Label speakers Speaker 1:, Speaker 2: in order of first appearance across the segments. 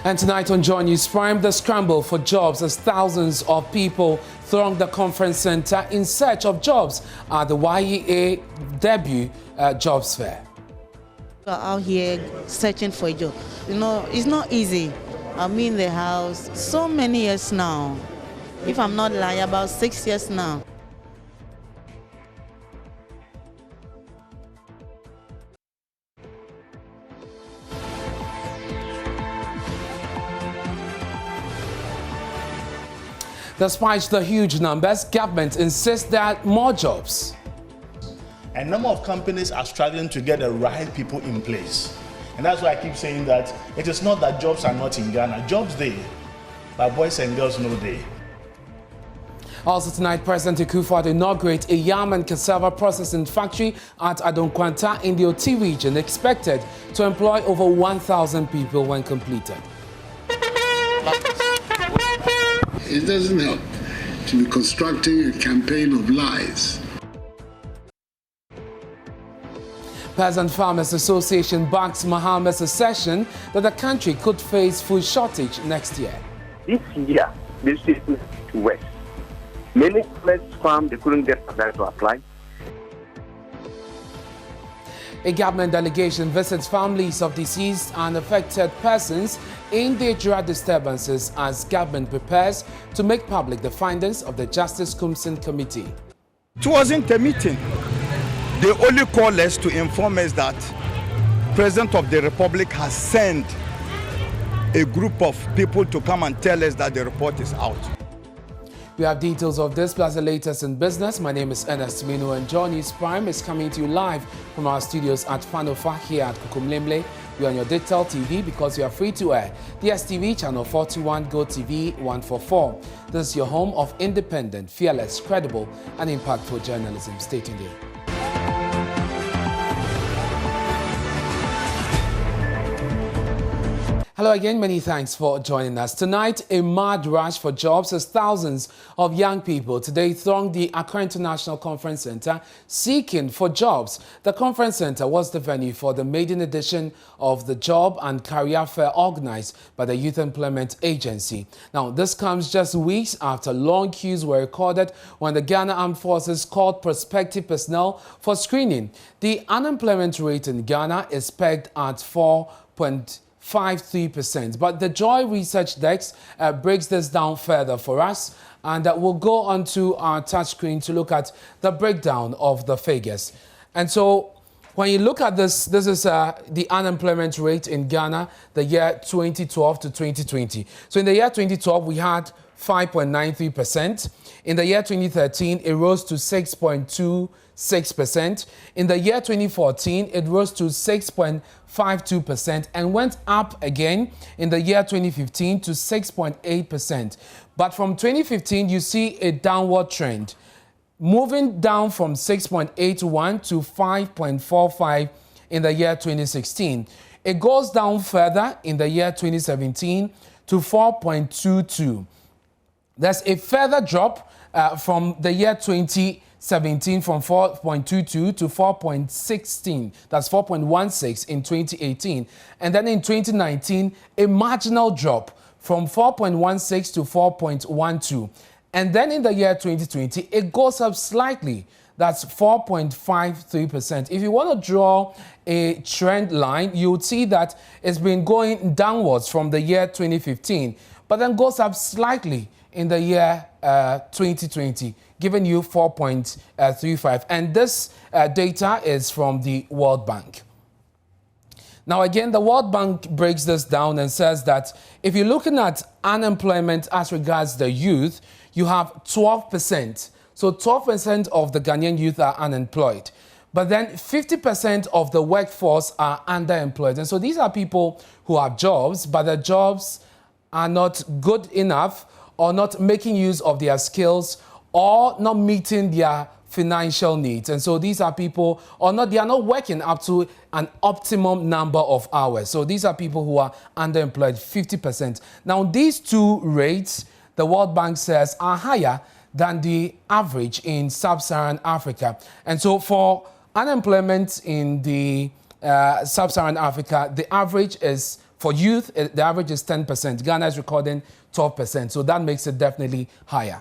Speaker 1: And tonight on Joy News Prime, the scramble for jobs as thousands of people throng the conference center in search of jobs at the YEA debut jobs fair.
Speaker 2: We're out here searching for a job. You know, it's not easy. I'm in the house so many years now. If I'm not lying, about 6 years now.
Speaker 1: Despite the huge numbers, government insists that more jobs.
Speaker 3: A number of companies are struggling to get the right people in place. And that's why I keep saying that it is not that jobs are not in Ghana. Jobs there, but boys and girls no day.
Speaker 1: Also tonight, President Akufo-Addo inaugurates a yam and cassava processing factory at Adonkwanta in the Oti region, expected to employ over 1,000 people when completed.
Speaker 4: It doesn't help to be constructing a campaign of lies.
Speaker 1: Peasant Farmers Association backs Mohammed's assertion that the country could face food shortage next year.
Speaker 5: This year, this is worse. Many farmers farm, they couldn't get permit to apply.
Speaker 1: A government delegation visits families of deceased and affected persons in the Ejura disturbances as government prepares to make public the findings of the Justice Kumsin Committee.
Speaker 6: It wasn't a meeting. They only called us to inform us that President of the Republic has sent a group of people to come and tell us that the report is out.
Speaker 1: We have details of this plus the latest in business. My name is Ernest Mino and Joy News Prime is coming to you live from our studios at Fanofa here at Kukumlemle. We are on your digital TV because you are free to air. DSTV channel 41, Go TV 144. This is your home of independent, fearless, credible and impactful journalism. Stay tuned in. Hello again, many thanks for joining us. Tonight, a mad rush for jobs as thousands of young people today throng the Accra International Conference Center seeking for jobs. The conference center was the venue for the maiden edition of the Job and Career Fair organized by the Youth Employment Agency. Now, this comes just weeks after long queues were recorded when the Ghana Armed Forces called prospective personnel for screening. The unemployment rate in Ghana is pegged at 4.53%. But the Joy Research Desk breaks this down further for us, and we'll go onto our touchscreen to look at the breakdown of the figures. And so when you look at this, this is the unemployment rate in Ghana, the year 2012 to 2020. So in the year 2012, we had 5.93%. In the year 2013, it rose to 6.26%. In the year 2014, it rose to 6.52% and went up again in the year 2015 to 6.8%. But from 2015, you see a downward trend, moving down from 6.81 to 5.45 in the year 2016. It goes down further in the year 2017 to 4.22. There's a further drop from the year 2017 from 4.22 to 4.16. That's 4.16 in 2018. And then in 2019, a marginal drop from 4.16 to 4.12. And then in the year 2020, it goes up slightly. That's 4.53%. If you want to draw a trend line, you would see that it's been going downwards from the year 2015, but then goes up slightly in the year 2020, giving you 4.35. And this data is from the World Bank. Now, again, the World Bank breaks this down and says that if you're looking at unemployment as regards the youth, you have 12%. So 12% of the Ghanaian youth are unemployed. But then 50% of the workforce are underemployed. And so these are people who have jobs, but the jobs are not good enough or not making use of their skills or not meeting their financial needs. And so these are people, they are not working up to an optimum number of hours. So these are people who are underemployed, 50%. Now, these two rates, the World Bank says, are higher than the average in sub-Saharan Africa. And so for unemployment in the sub-Saharan Africa, the average is For youth, the average is 10%. Ghana is recording 12%, so that makes it definitely higher.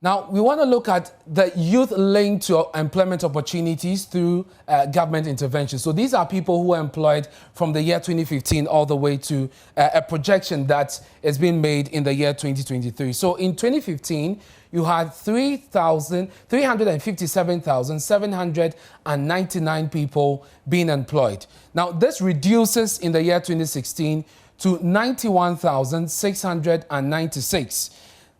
Speaker 1: Now, we want to look at the youth linked to employment opportunities through government intervention. So these are people who are employed from the year 2015 all the way to a projection that is being made in the year 2023. So in 2015, you had 357,799 people being employed. Now, this reduces in the year 2016 to 91,696.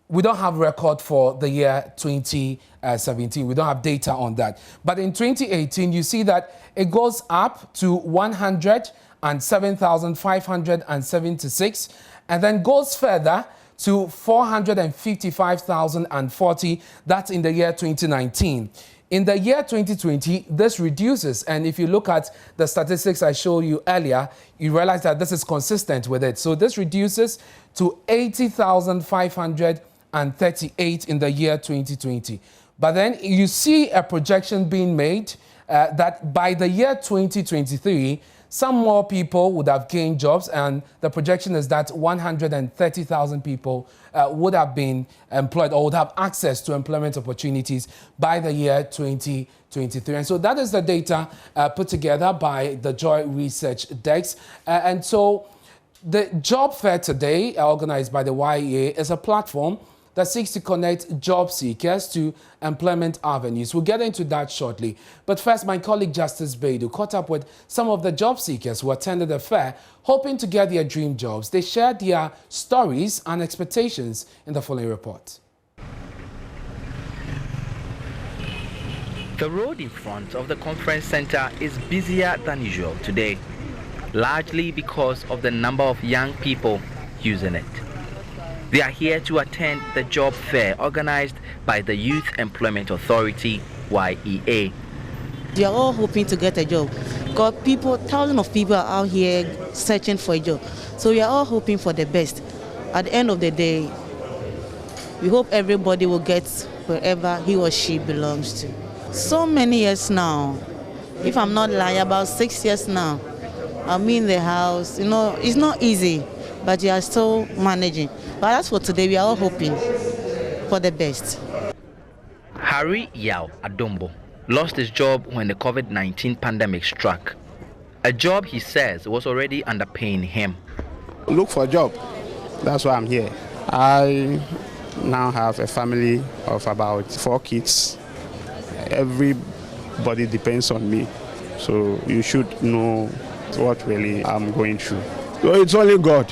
Speaker 1: We don't have record for the year 2017. We don't have data on that. But in 2018, you see that it goes up to 107,576 and then goes further to 455,040. That's in the year 2019. In the year 2020, this reduces. And if you look at the statistics I showed you earlier, you realize that this is consistent with it. So this reduces to 80,538 in the year 2020. But then you see a projection being made that by the year 2023, some more people would have gained jobs, and the projection is that 130,000 people would have been employed or would have access to employment opportunities by the year 2023. And so that is the data put together by the Joy Research Desk. And so the job fair today, organized by the YEA, is a platform that seeks to connect job seekers to employment avenues. We'll get into that shortly. But first, my colleague Justice Beidou caught up with some of the job seekers who attended the fair, hoping to get their dream jobs. They shared their stories and expectations in the following report.
Speaker 7: The road in front of the conference center is busier than usual today, largely because of the number of young people using it. They are here to attend the job fair organized by the Youth Employment Authority, YEA.
Speaker 2: They are all hoping to get a job because thousands of people are out here searching for a job. So we are all hoping for the best. At the end of the day, we hope everybody will get wherever he or she belongs to. So many years now, if I'm not lying, about 6 years now, I'm in the house. It's not easy, but we are still managing. But as for today, we are all hoping for the best.
Speaker 7: Harry Yao Adombo lost his job when the COVID-19 pandemic struck. A job, he says, was already underpaying him.
Speaker 8: Look for a job. That's why I'm here. I now have a family of about 4 kids. Everybody depends on me. So you should know what really I'm going through. So it's only God.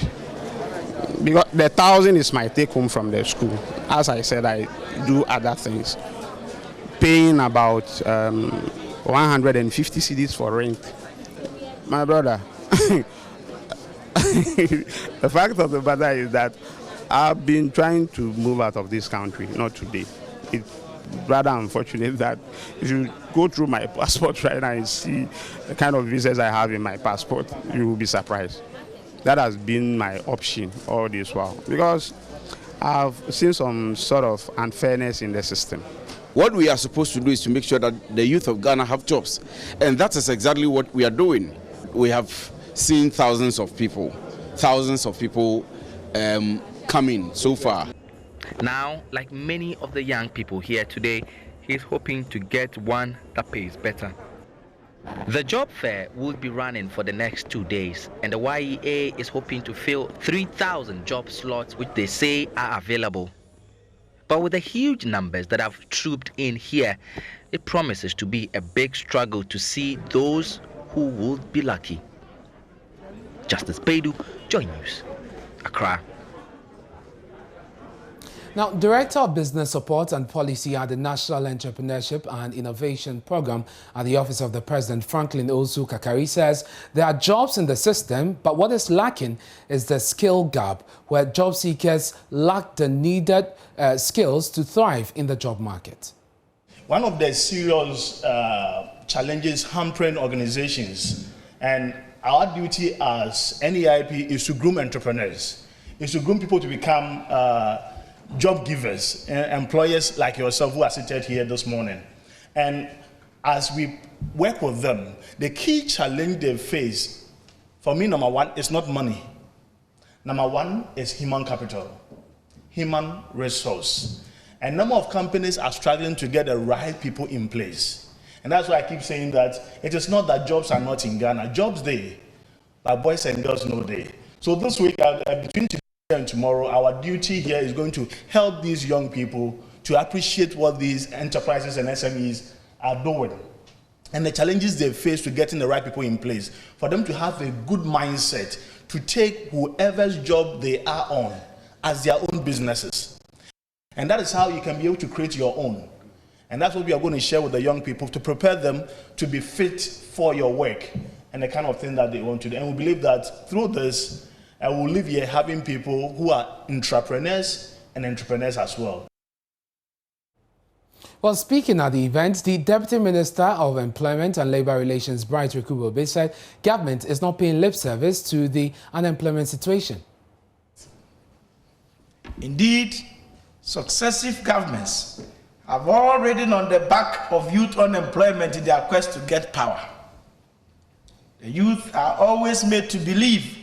Speaker 8: Because the 1,000 is my take home from the school. As I said, I do other things. Paying about 150 cedis for rent. My brother, the fact of the matter is that I've been trying to move out of this country, not today. It's rather unfortunate that if you go through my passport right now and see the kind of visas I have in my passport, you will be surprised. That has been my option all this while because I've seen some sort of unfairness in the system.
Speaker 9: What we are supposed to do is to make sure that the youth of Ghana have jobs. And that is exactly what we are doing. We have seen thousands of people coming so far.
Speaker 7: Now, like many of the young people here today, he's hoping to get one that pays better. The job fair will be running for the next 2 days, and the YEA is hoping to fill 3,000 job slots, which they say are available. But with the huge numbers that have trooped in here, it promises to be a big struggle to see those who will be lucky. Justice Beidou, Joy News, Accra.
Speaker 1: Now, Director of Business Support and Policy at the National Entrepreneurship and Innovation Program at the Office of the President, Franklin Osu Kakari, says there are jobs in the system, but what is lacking is the skill gap, where job seekers lack the needed skills to thrive in the job market.
Speaker 3: One of the serious challenges hampering organizations, and our duty as NEIP is to groom entrepreneurs, is to groom people to become job givers, employers like yourself who are seated here this morning. And as we work with them, the key challenge they face For me, number one is not money. Number one is human capital, human resource. A number of companies are struggling to get the right people in place. And that's why I keep saying that it is not that jobs are not in Ghana. Jobs there, but boys and girls know they. So this week, between today and tomorrow, our duty here is going to help these young people to appreciate what these enterprises and SMEs are doing and the challenges they face to getting the right people in place, for them to have a good mindset to take whoever's job they are on as their own businesses. And that is how you can be able to create your own. And that's what we are going to share with the young people to prepare them to be fit for your work and the kind of thing that they want to do. And we believe that through this, I will live here having people who are entrepreneurs and entrepreneurs as well.
Speaker 1: Well, speaking at the event, the Deputy Minister of Employment and Labour Relations, Bright Rekubobe, said government is not paying lip service to the unemployment situation.
Speaker 10: Indeed, successive governments have all ridden on the back of youth unemployment in their quest to get power. The youth are always made to believe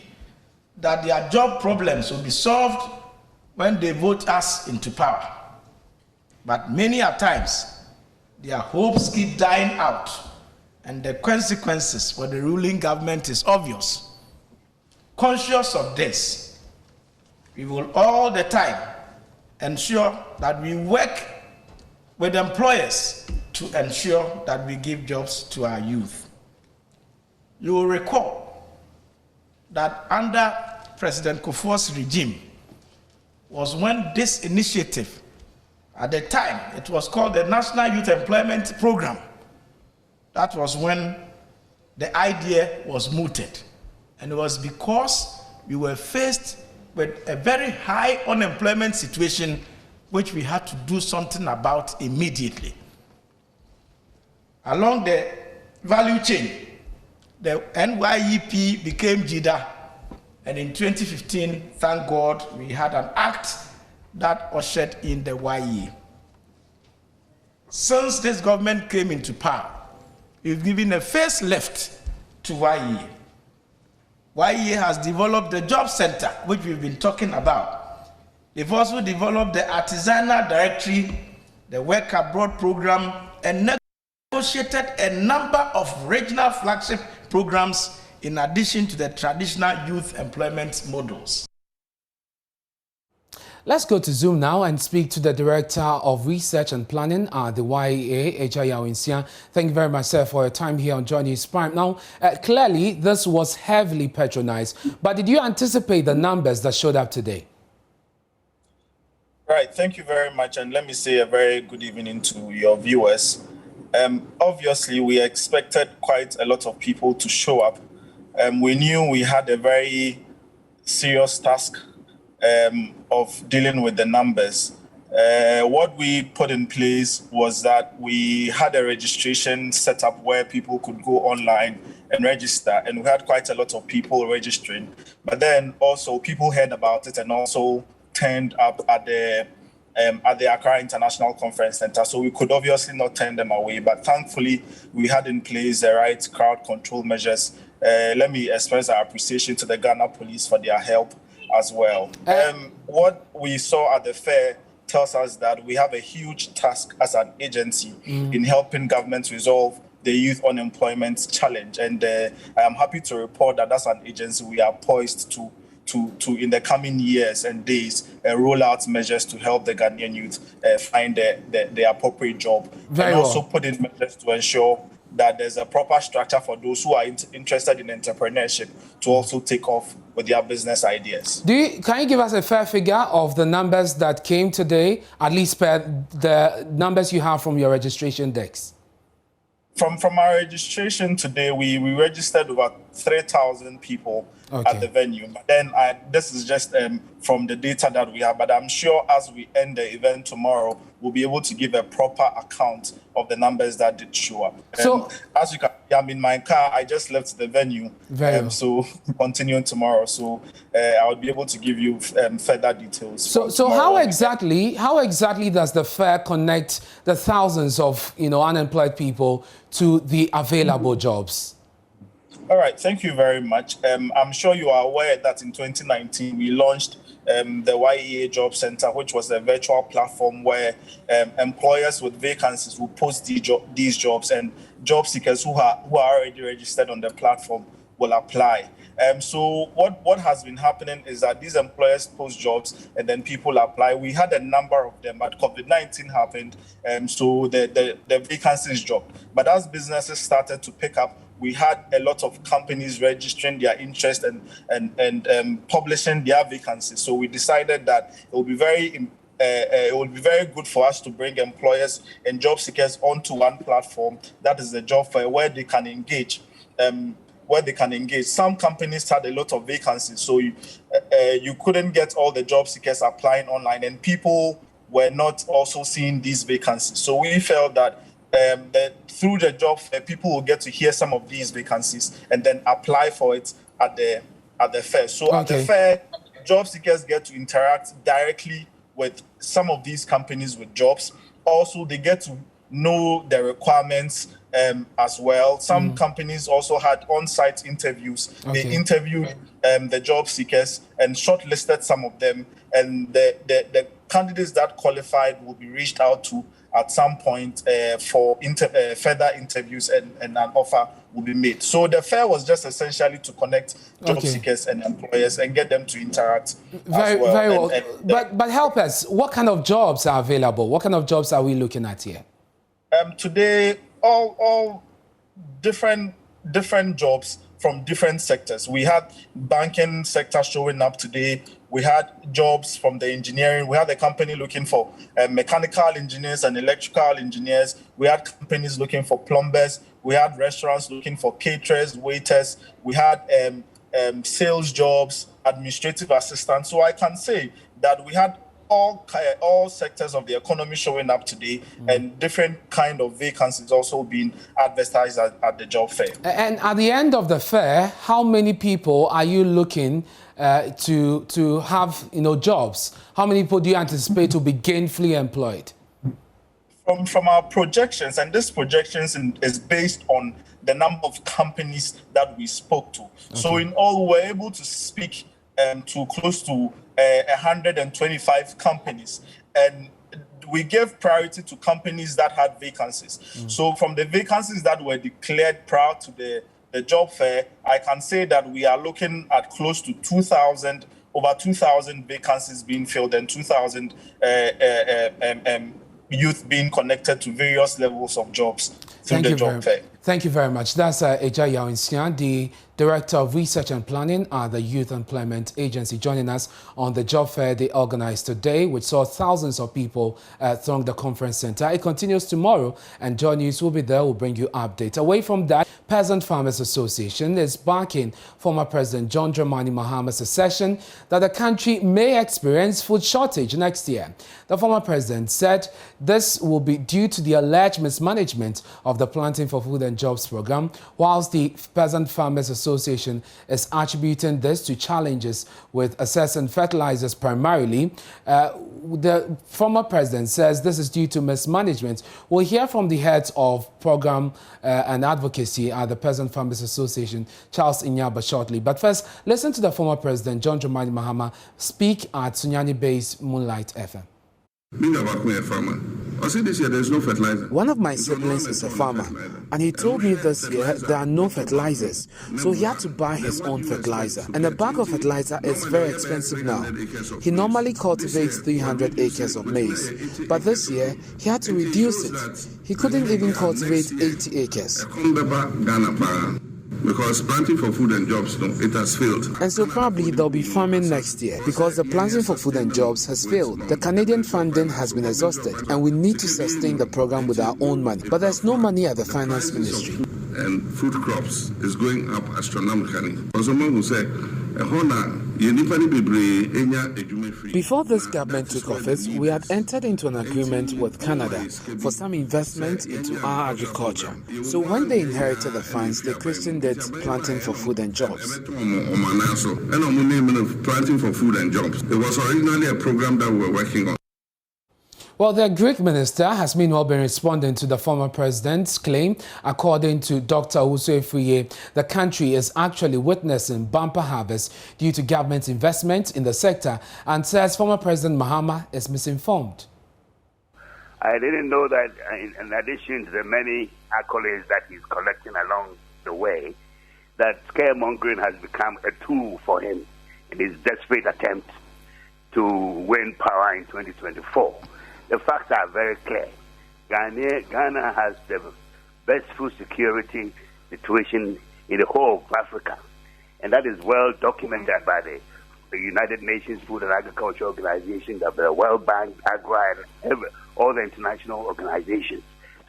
Speaker 10: that their job problems will be solved when they vote us into power. But many a times, their hopes keep dying out, and the consequences for the ruling government is obvious. Conscious of this, we will all the time ensure that we work with employers to ensure that we give jobs to our youth. You will recall that under President Kufuor's regime was when this initiative, at the time, it was called the National Youth Employment Program. That was when the idea was mooted. And it was because we were faced with a very high unemployment situation, which we had to do something about immediately. Along the value chain, the NYEP became JIDA. And in 2015, thank God, we had an act that ushered in the YE. Since this government came into power, we've given a facelift to YE. YE has developed the job center, which we've been talking about. They've also developed the artisanal directory, the work abroad program, and negotiated a number of regional flagship programs in addition to the traditional youth employment models.
Speaker 1: Let's go to Zoom now and speak to the Director of Research and Planning at the YEA, Ejaya Winsia. Thank you very much, sir, for your time here on Joy News Prime. Now, clearly, this was heavily patronized, but did you anticipate the numbers that showed up today?
Speaker 11: Right, thank you very much, and let me say a very good evening to your viewers. Obviously, we expected quite a lot of people to show up. We knew we had a very serious task of dealing with the numbers. What we put in place was that we had a registration set up where people could go online and register, and we had quite a lot of people registering. But then also people heard about it and also turned up at the Accra International Conference Center, so we could obviously not turn them away, but thankfully we had in place the right crowd control measures. Let me express our appreciation to the Ghana Police for their help as well. What we saw at the fair tells us that we have a huge task as an agency in helping government resolve the youth unemployment challenge. And I am happy to report that as an agency, we are poised to in the coming years and days, roll out measures to help the Ghanaian youth find the appropriate job. Also put in measures to ensure that there's a proper structure for those who are interested in entrepreneurship to also take off with their business ideas.
Speaker 1: Can you give us a fair figure of the numbers that came today, at least per the numbers you have from your registration decks?
Speaker 11: From our registration today, we registered over 3,000 people at the venue. But then this is just from the data that we have. But I'm sure as we end the event tomorrow, we'll be able to give a proper account of the numbers that did show up. So, as you can see, I'm in my car. I just left the venue. So continuing tomorrow. So I will be able to give you further details.
Speaker 1: So how exactly does the fair connect the thousands of unemployed people to the available jobs?
Speaker 11: All right, thank you very much. I'm sure you are aware that in 2019 we launched the YEA Job Center, which was a virtual platform where employers with vacancies will post these jobs, and job seekers who are already registered on the platform will apply. So what has been happening is that these employers post jobs and then people apply. We had a number of them, but COVID-19 happened, so the vacancies dropped. But as businesses started to pick up, we had a lot of companies registering their interest and publishing their vacancies. So we decided that it would be very good for us to bring employers and job seekers onto one platform, that is the job fair, where they can engage. Some companies had a lot of vacancies, so you couldn't get all the job seekers applying online, and people were not also seeing these vacancies. So we felt that through the job fair, people will get to hear some of these vacancies and then apply for it at the fair. So at the fair, job seekers get to interact directly with some of these companies with jobs. Also, they get to know the requirements as well. Some companies also had on-site interviews. They interviewed the job seekers and shortlisted some of them, and the candidates that qualified will be reached out to at some point for further interviews, and an offer will be made. So the fair was just essentially to connect job seekers and employers and get them to interact
Speaker 1: very well. But help us, what kind of jobs are available? What kind of jobs are we looking at here?
Speaker 11: Today, all different jobs from different sectors. We had banking sector showing up today. We had jobs from the engineering. We had a company looking for mechanical engineers and electrical engineers. We had companies looking for plumbers. We had restaurants looking for caterers, waiters. We had sales jobs, administrative assistants. So I can say that we had all sectors of the economy showing up today, and different kind of vacancies also being advertised at the job fair.
Speaker 1: And at the end of the fair, how many people are you looking to have jobs? How many people do you anticipate will be gainfully employed?
Speaker 11: From our projections, and this projections is based on the number of companies that we spoke to. So in all, we're able to speak to close to 125 companies, and we gave priority to companies that had vacancies. So from the vacancies that were declared prior to the job fair, I can say that we are looking at close to over 2,000 vacancies being filled, and 2,000 youth being connected to various levels of jobs through the job fair.
Speaker 1: Thank you very much. That's Eja Yaw-Nsia, the Director of Research and Planning at the Youth Employment Agency, joining us on the job fair they organized today, which saw thousands of people throng the conference center. It continues tomorrow, and Joy News will be there. We'll bring you updates. Away from that, Peasant Farmers Association is backing former President John Dramani Mahama's assertion that the country may experience food shortage next year. The former president said this will be due to the alleged mismanagement of the Planting for Food and Jobs program, whilst the Peasant Farmers Association is attributing this to challenges with assessing fertilizers primarily. The former president says this is due to mismanagement. We'll hear from the heads of program and advocacy at the Peasant Farmers Association, Charles Inyaba, shortly. But first, listen to the former president, John Dramani Mahama, speak at Sunyani-based Moonlight FM.
Speaker 12: Being a farmer, I said this year there's no fertilizer.
Speaker 13: One of my siblings is a farmer, and he told me this year there are no fertilizers, so he had to buy his own fertilizer. And a bag of fertilizer is very expensive now. He normally cultivates 300 acres of maize, but this year he had to reduce it. He couldn't even cultivate 80 acres.
Speaker 12: Because Planting for Food and Jobs, it has failed.
Speaker 13: And so probably there'll be famine next year because the Planting for Food and Jobs has failed. The Canadian funding has been exhausted, and we need to sustain the program with our own money. But there's no money at the Finance Ministry.
Speaker 12: And food crops is going up astronomically. Someone who said,
Speaker 13: before this government took office, we had entered into an agreement with Canada for some investment into our agriculture. So when they inherited the funds, they christened it Planting for Food and Jobs.
Speaker 12: Planting for Food and Jobs. It was originally a program that we were working on.
Speaker 1: Well, the Greek minister has meanwhile been responding to the former president's claim. According to Dr. Owusu Afriyie, the country is actually witnessing bumper harvest due to government investment in the sector, and says former President Mahama is misinformed.
Speaker 14: I didn't know that in addition to the many accolades that he's collecting along the way, that scaremongering has become a tool for him in his desperate attempt to win power in 2024. The facts are very clear. Ghana has the best food security situation in the whole of Africa, and that is well documented by the United Nations Food and Agriculture Organization, the World Bank, AGRA, and all the international organizations.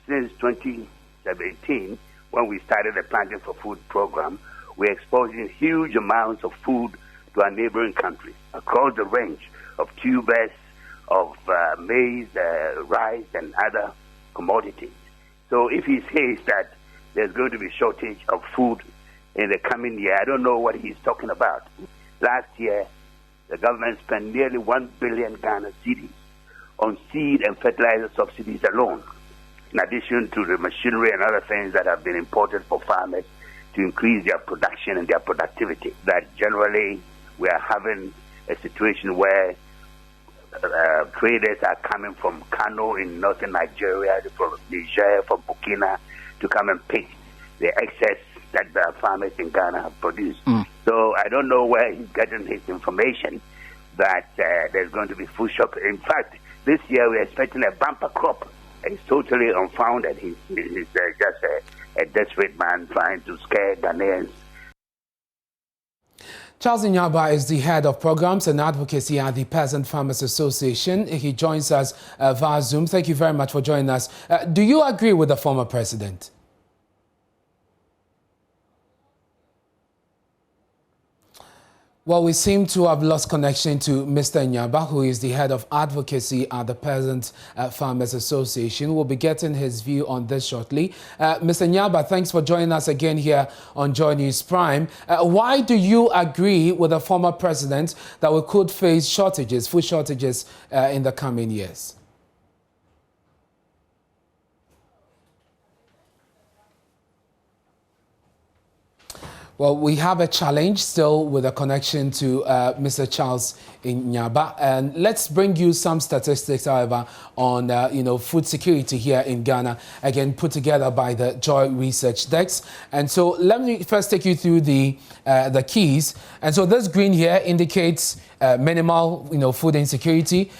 Speaker 14: Since 2017, when we started the Planting for Food program, we're exporting huge amounts of food to our neighboring countries across the range of tubers, of maize, rice, and other commodities. So if he says that there's going to be shortage of food in the coming year, I don't know what he's talking about. Last year, the government spent nearly 1 billion Ghana cedis on seed and fertilizer subsidies alone, in addition to the machinery and other things that have been imported for farmers to increase their production and their productivity. That generally we are having a situation where traders are coming from Kano in northern Nigeria, from Niger, from Burkina, to come and pick the excess that the farmers in Ghana have produced. So I don't know where he's getting his information that there's going to be food shortage. In fact, this year we're expecting a bumper crop. It's totally unfounded. He's just a desperate man trying to scare Ghanaians.
Speaker 1: Charles Inyaba is the head of programs and advocacy at the Peasant Farmers Association. He joins us via Zoom. Thank you very much for joining us. Do you agree with the former president? Well, we seem to have lost connection to Mr. Inyaba, who is the head of advocacy at the Peasant Farmers Association. We'll be getting his view on this shortly. Mr. Inyaba, thanks for joining us again here on Joy News Prime. Why do you agree with the former president that we could face shortages, food shortages in the coming years? Well, we have a challenge still with a connection to Mr. Charles Inyaba, and let's bring you some statistics, however, on food security here in Ghana, again put together by the Joy Research Desk. And so let me first take you through the keys. And so this green here indicates minimal, food insecurity.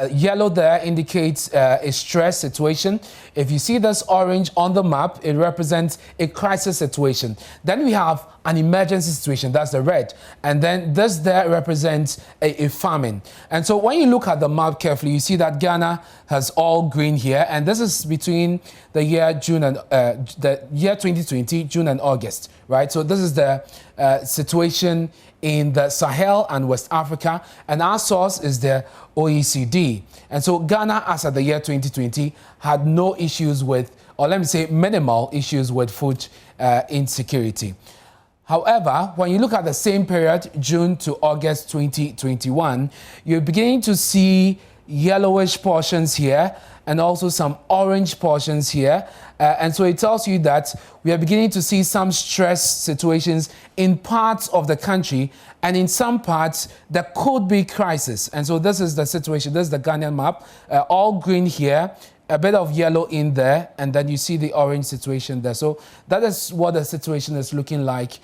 Speaker 1: Yellow there indicates a stress situation. If you see this orange on the map, it represents a crisis situation. Then we have an emergency situation, that's the red. And then this there represents a famine. And so when you look at the map carefully, you see that Ghana has all green here. And this is between the year June and the year 2020, June and August, right? So this is the situation in the Sahel and West Africa. And our source is the OECD. And so Ghana, as of the year 2020, had no issues with, or let me say minimal issues with food insecurity. However, when you look at the same period, June to August 2021, you're beginning to see yellowish portions here and also some orange portions here. And so it tells you that we are beginning to see some stress situations in parts of the country, and in some parts there could be crisis. And so this is the situation. This is the Ghanaian map, all green here, a bit of yellow in there, and then you see the orange situation there. So that is what the situation is looking like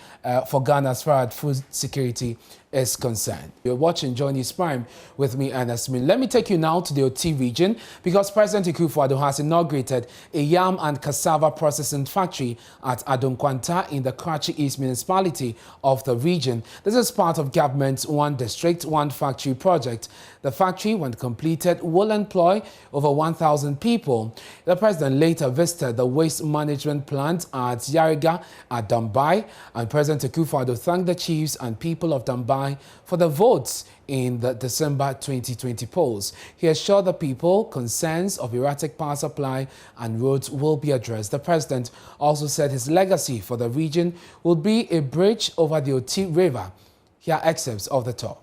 Speaker 1: for Ghana as far as food security is concerned. You're watching Joy News Prime with me, Ernest Min. Let me take you now to the Oti region, because President Akufo-Addo has inaugurated a yam and cassava processing factory at Adonkwanta in the Karachi East municipality of the region. This is part of government's One District, One Factory project. The factory, when completed, will employ over 1,000 people. The president later visited the waste management plant at Yariga at Dambai, and President Akufo-Addo thanked the chiefs and people of Dambai for the votes in the December 2020 polls. He assured the people concerns of erratic power supply and roads will be addressed. The president also said his legacy for the region will be a bridge over the Oti River. Here are excerpts of the talk.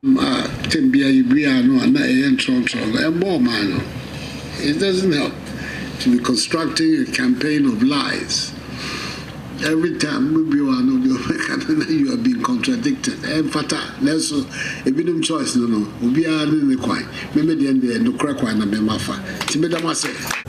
Speaker 4: It doesn't help to be constructing a campaign of lies. Every time you are being contradicted. And fata, let's a bit of choice, no. We are in the quiet. Maybe the end no crack one and Memafa. Timidamase.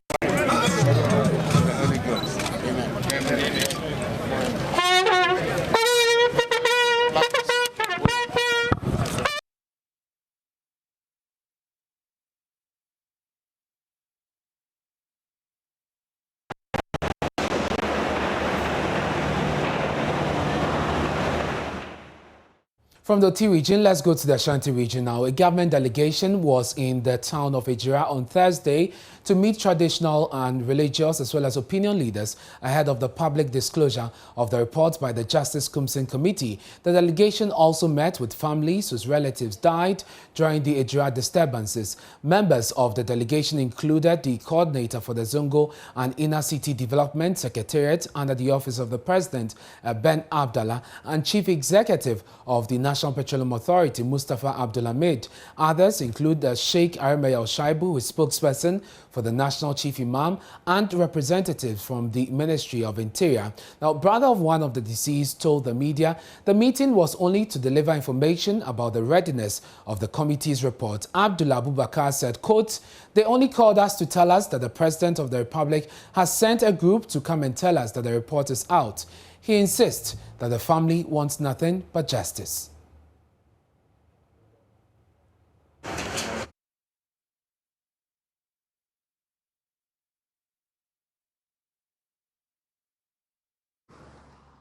Speaker 1: From the T region, let's go to the Ashanti region now. A government delegation was in the town of Ejira on Thursday to meet traditional and religious as well as opinion leaders ahead of the public disclosure of the report by the Justice Kumsin Committee. The delegation also met with families whose relatives died during the Ejira disturbances. Members of the delegation included the coordinator for the Zongo and Inner City Development Secretariat under the Office of the President, Ben Abdallah, and Chief Executive of the National Petroleum Authority, Mustafa Abdulhamid. Others include Sheikh Arimaya Shaibu, who is spokesperson for the National Chief Imam, and representatives from the Ministry of Interior. Now, brother of one of the deceased told the media the meeting was only to deliver information about the readiness of the committee's report. Abdullah Abubakar said, quote, "They only called us to tell us that the President of the Republic has sent a group to come and tell us that the report is out." He insists that the family wants nothing but justice.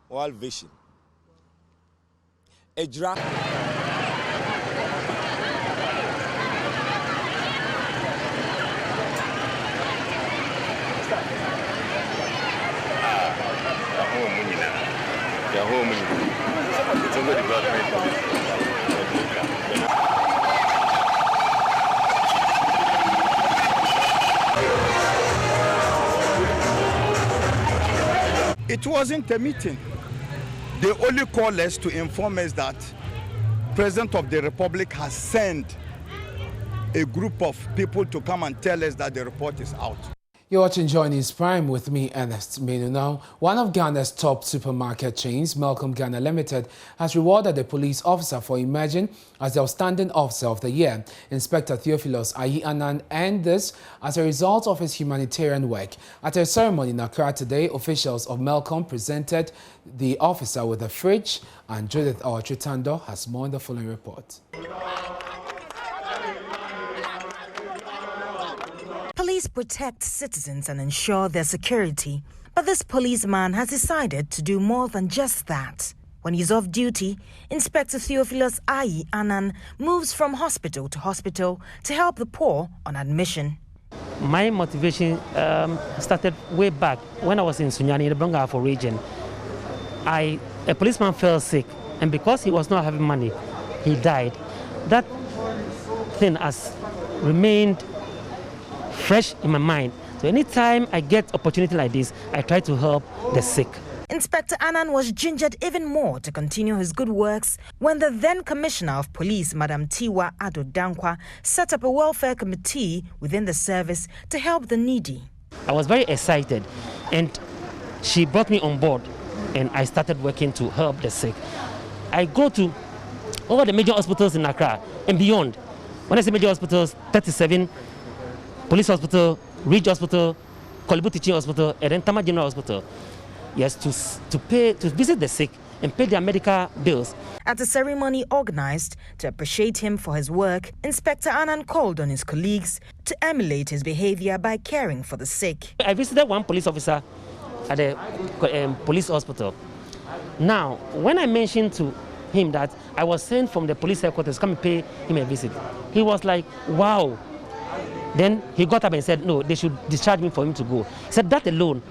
Speaker 6: World Vision. Ejira. It wasn't a meeting. They only called us to inform us that President of the Republic has sent a group of people to come and tell us that the report is out.
Speaker 1: You're watching Joy News Prime with me, Ernest Menu. Now, one of Ghana's top supermarket chains, Malcolm Ghana Limited, has rewarded a police officer for emerging as the Outstanding Officer of the Year, Inspector Theophilus Ayi Annan, and this as a result of his humanitarian work. At a ceremony in Accra today, officials of Malcolm presented the officer with a fridge, and Judith Awatritando has more in the following report.
Speaker 15: Police protect citizens and ensure their security, but this policeman has decided to do more than just that. When he's off duty, Inspector Theophilus Ayi Annan moves from hospital to hospital to help the poor on admission.
Speaker 16: My motivation started way back when I was in Sunyani, in the Brongafo region. A policeman fell sick, and because he was not having money, he died. That thing has remained fresh in my mind. So anytime I get opportunity like this, I try to help the sick.
Speaker 15: Inspector Annan was gingered even more to continue his good works when the then Commissioner of Police, Madam Tiwa Ado Dankwa, set up a welfare committee within the service to help the needy.
Speaker 16: I was very excited, and she brought me on board, and I started working to help the sick. I go to all the major hospitals in Accra and beyond. When I say major hospitals, 37, Police Hospital, Ridge Hospital, Kolibu Teaching Hospital, and then Tama General Hospital. Yes, to visit the sick and pay their medical bills.
Speaker 15: At a ceremony organized to appreciate him for his work, Inspector Annan called on his colleagues to emulate his behavior by caring for the sick.
Speaker 16: I visited one police officer at the police hospital. Now, when I mentioned to him that I was sent from the police headquarters to come and pay him a visit, he was like, wow. Then he got up and said, no, they should discharge me for him to go. He said that alone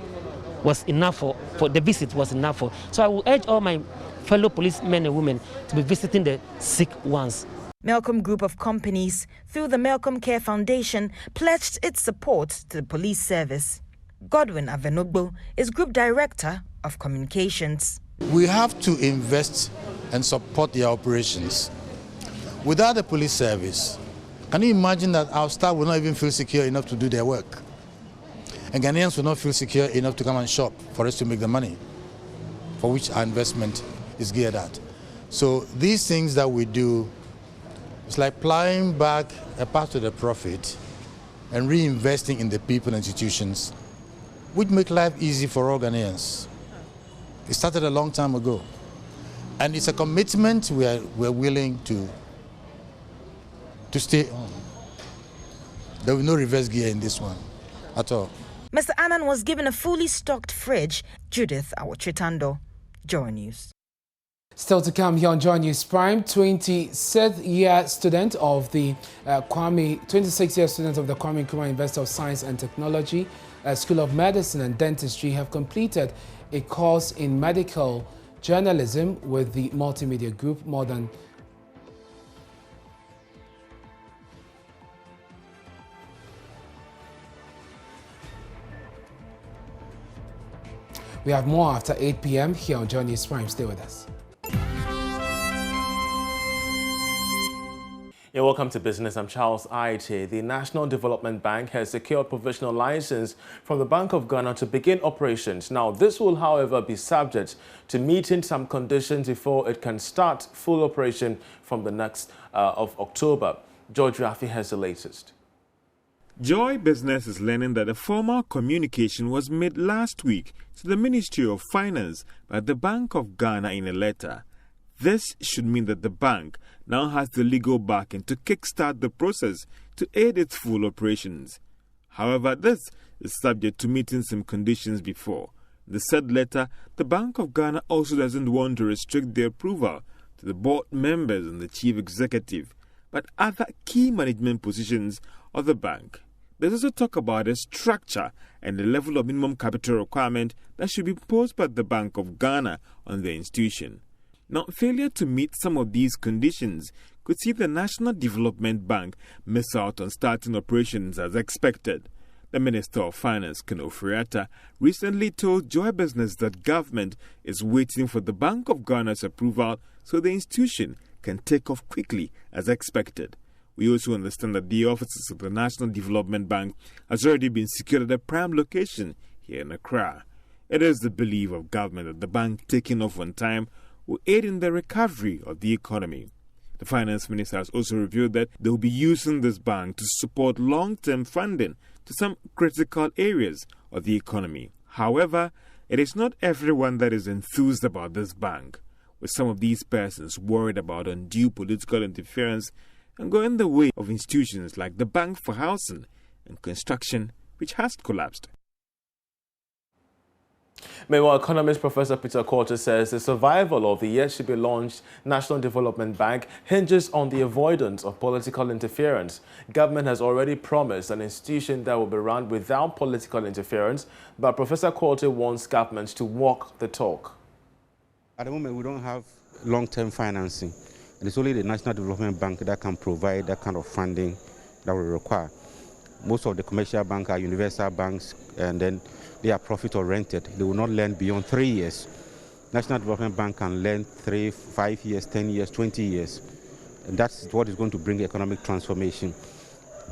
Speaker 16: was enough for the visit was enough for. So I will urge all my fellow policemen and women to be visiting the sick ones.
Speaker 15: Malcolm Group of Companies, through the Malcolm Care Foundation, pledged its support to the police service. Godwin Avenogbo is Group Director of Communications.
Speaker 17: We have to invest and support their operations. Without the police service, can you imagine that our staff will not even feel secure enough to do their work? And Ghanaians will not feel secure enough to come and shop for us to make the money for which our investment is geared at. So these things that we do, it's like plowing back a part of the profit and reinvesting in the people and institutions, which make life easy for all Ghanaians. It started a long time ago. And it's a commitment we're willing to stay on. There will be no reverse gear in this one at all.
Speaker 15: Mr. Annan was given a fully stocked fridge. Judith Awachitando, Joy News.
Speaker 1: Still to come here on Joy News Prime, 26th year student of the Kwame Nkrumah University of Science and Technology, School of Medicine and Dentistry have completed a course in medical journalism with the multimedia group. We have more after 8 p.m. here on Joy News Prime. Stay with us.
Speaker 18: Yeah, welcome to Business. I'm Charles Aite. The National Development Bank has secured provisional license from the Bank of Ghana to begin operations. Now, this will, however, be subject to meeting some conditions before it can start full operation from the next of October. George Rafi has the latest.
Speaker 19: Joy Business is learning that a formal communication was made last week to the Ministry of Finance by the Bank of Ghana in a letter. This should mean that the bank now has the legal backing to kickstart the process to aid its full operations. However, this is subject to meeting some conditions before. In the said letter, the Bank of Ghana also doesn't want to restrict the approval to the board members and the chief executive, but other key management positions of the bank. There's also talk about the structure and the level of minimum capital requirement that should be imposed by the Bank of Ghana on the institution. Now, failure to meet some of these conditions could see the National Development Bank miss out on starting operations as expected. The Minister of Finance, Ken Ofori-Atta, recently told Joy Business that government is waiting for the Bank of Ghana's approval so the institution can take off quickly as expected. We also understand that the offices of the National Development Bank has already been secured at a prime location here in Accra. It is the belief of government that the bank taking off on time will aid in the recovery of the economy. The Finance Minister has also revealed that they will be using this bank to support long-term funding to some critical areas of the economy. However, it is not everyone that is enthused about this bank, with some of these persons worried about undue political interference and going the way of institutions like the Bank for Housing and Construction, which has collapsed.
Speaker 18: Meanwhile, economist Professor Peter Quartey says the survival of the yet-to-be-launched National Development Bank hinges on the avoidance of political interference. Government has already promised an institution that will be run without political interference, but Professor Quartey wants government to walk the talk.
Speaker 20: At the moment, we don't have long-term financing. And it's only the National Development Bank that can provide that kind of funding that we require. Most of the commercial banks are universal banks, and then they are profit-oriented. They will not lend beyond 3 years. National Development Bank can lend 3, 5 years, 10 years, 20 years. And that's what is going to bring economic transformation.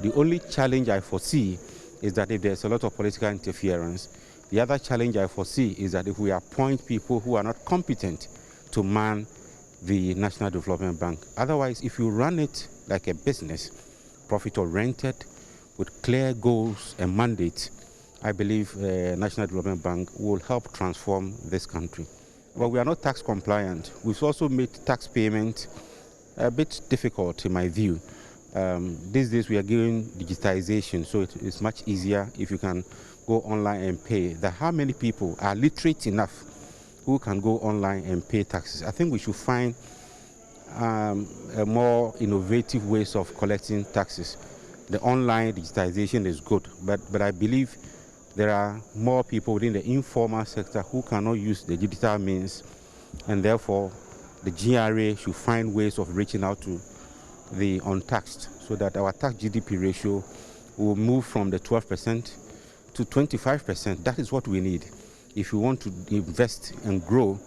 Speaker 20: The only challenge I foresee is that if there's a lot of political interference, the other challenge I foresee is that if we appoint people who are not competent to man the National Development Bank. Otherwise, if you run it like a business, profit-oriented, with clear goals and mandates, I believe National Development Bank will help transform this country. But we are not tax compliant. We've also made tax payment a bit difficult in my view. These days we are giving digitization, so it's much easier if you can go online and pay. How many people are literate enough who can go online and pay taxes? I think we should find a more innovative ways of collecting taxes. The online digitization is good, but I believe there are more people within the informal sector who cannot use the digital means, and therefore the GRA should find ways of reaching out to the untaxed so that our tax GDP ratio will move from the 12% to 25%. That is what we need. If you want to invest and grow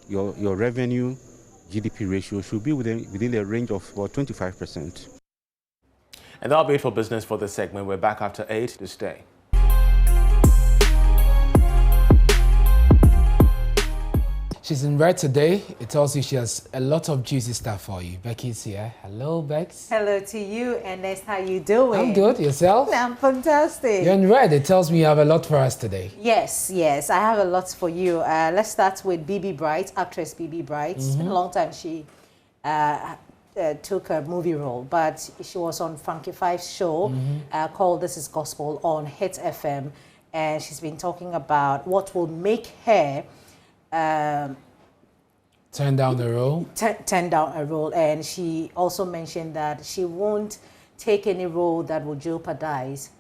Speaker 20: your revenue, GDP ratio should be within the range of about 25%.
Speaker 18: And that'll be it for business for this segment. We're back after 8 this day.
Speaker 1: She's in red today. It tells you she has a lot of juicy stuff for you. Becky's here. Hello, Bex.
Speaker 21: Hello to you, Ernest. How you doing?
Speaker 1: I'm good. Yourself?
Speaker 21: I'm fantastic.
Speaker 1: You're in red. It tells me you have a lot for us today.
Speaker 21: Yes, I have a lot for you. Let's start with Bibi Bright, actress Bibi Bright. It's been a long time she took a movie role, but she was on Funky Five's show called This Is Gospel on Hit FM, and she's been talking about what will make her
Speaker 1: turn down a role.
Speaker 21: Turn down a role, and she also mentioned that she won't take any role that will jeopardize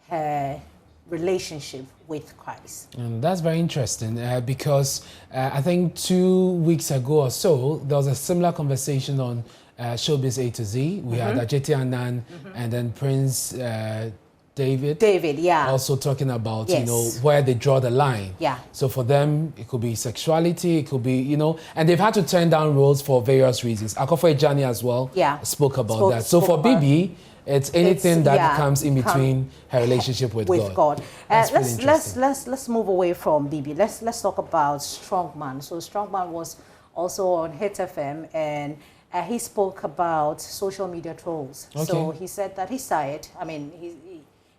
Speaker 21: her relationship with Christ.
Speaker 1: And that's very interesting because I think 2 weeks ago or so, there was a similar conversation on Showbiz A to Z. We had Ajeti Anand and then Prince David,
Speaker 21: yeah.
Speaker 1: Also talking about,
Speaker 21: Yes.
Speaker 1: you know, where they draw the line.
Speaker 21: Yeah.
Speaker 1: So for them, it could be sexuality, it could be, you know, and they've had to turn down roles for various reasons. Akofo Ejani as well spoke about that. So for Bibi, it's anything that comes in between her relationship with God.
Speaker 21: Let's move away from Bibi. Let's talk about Strongman. So Strongman was also on Hit FM, and he spoke about social media trolls.
Speaker 1: Okay.
Speaker 21: So he said that he's tired. I mean,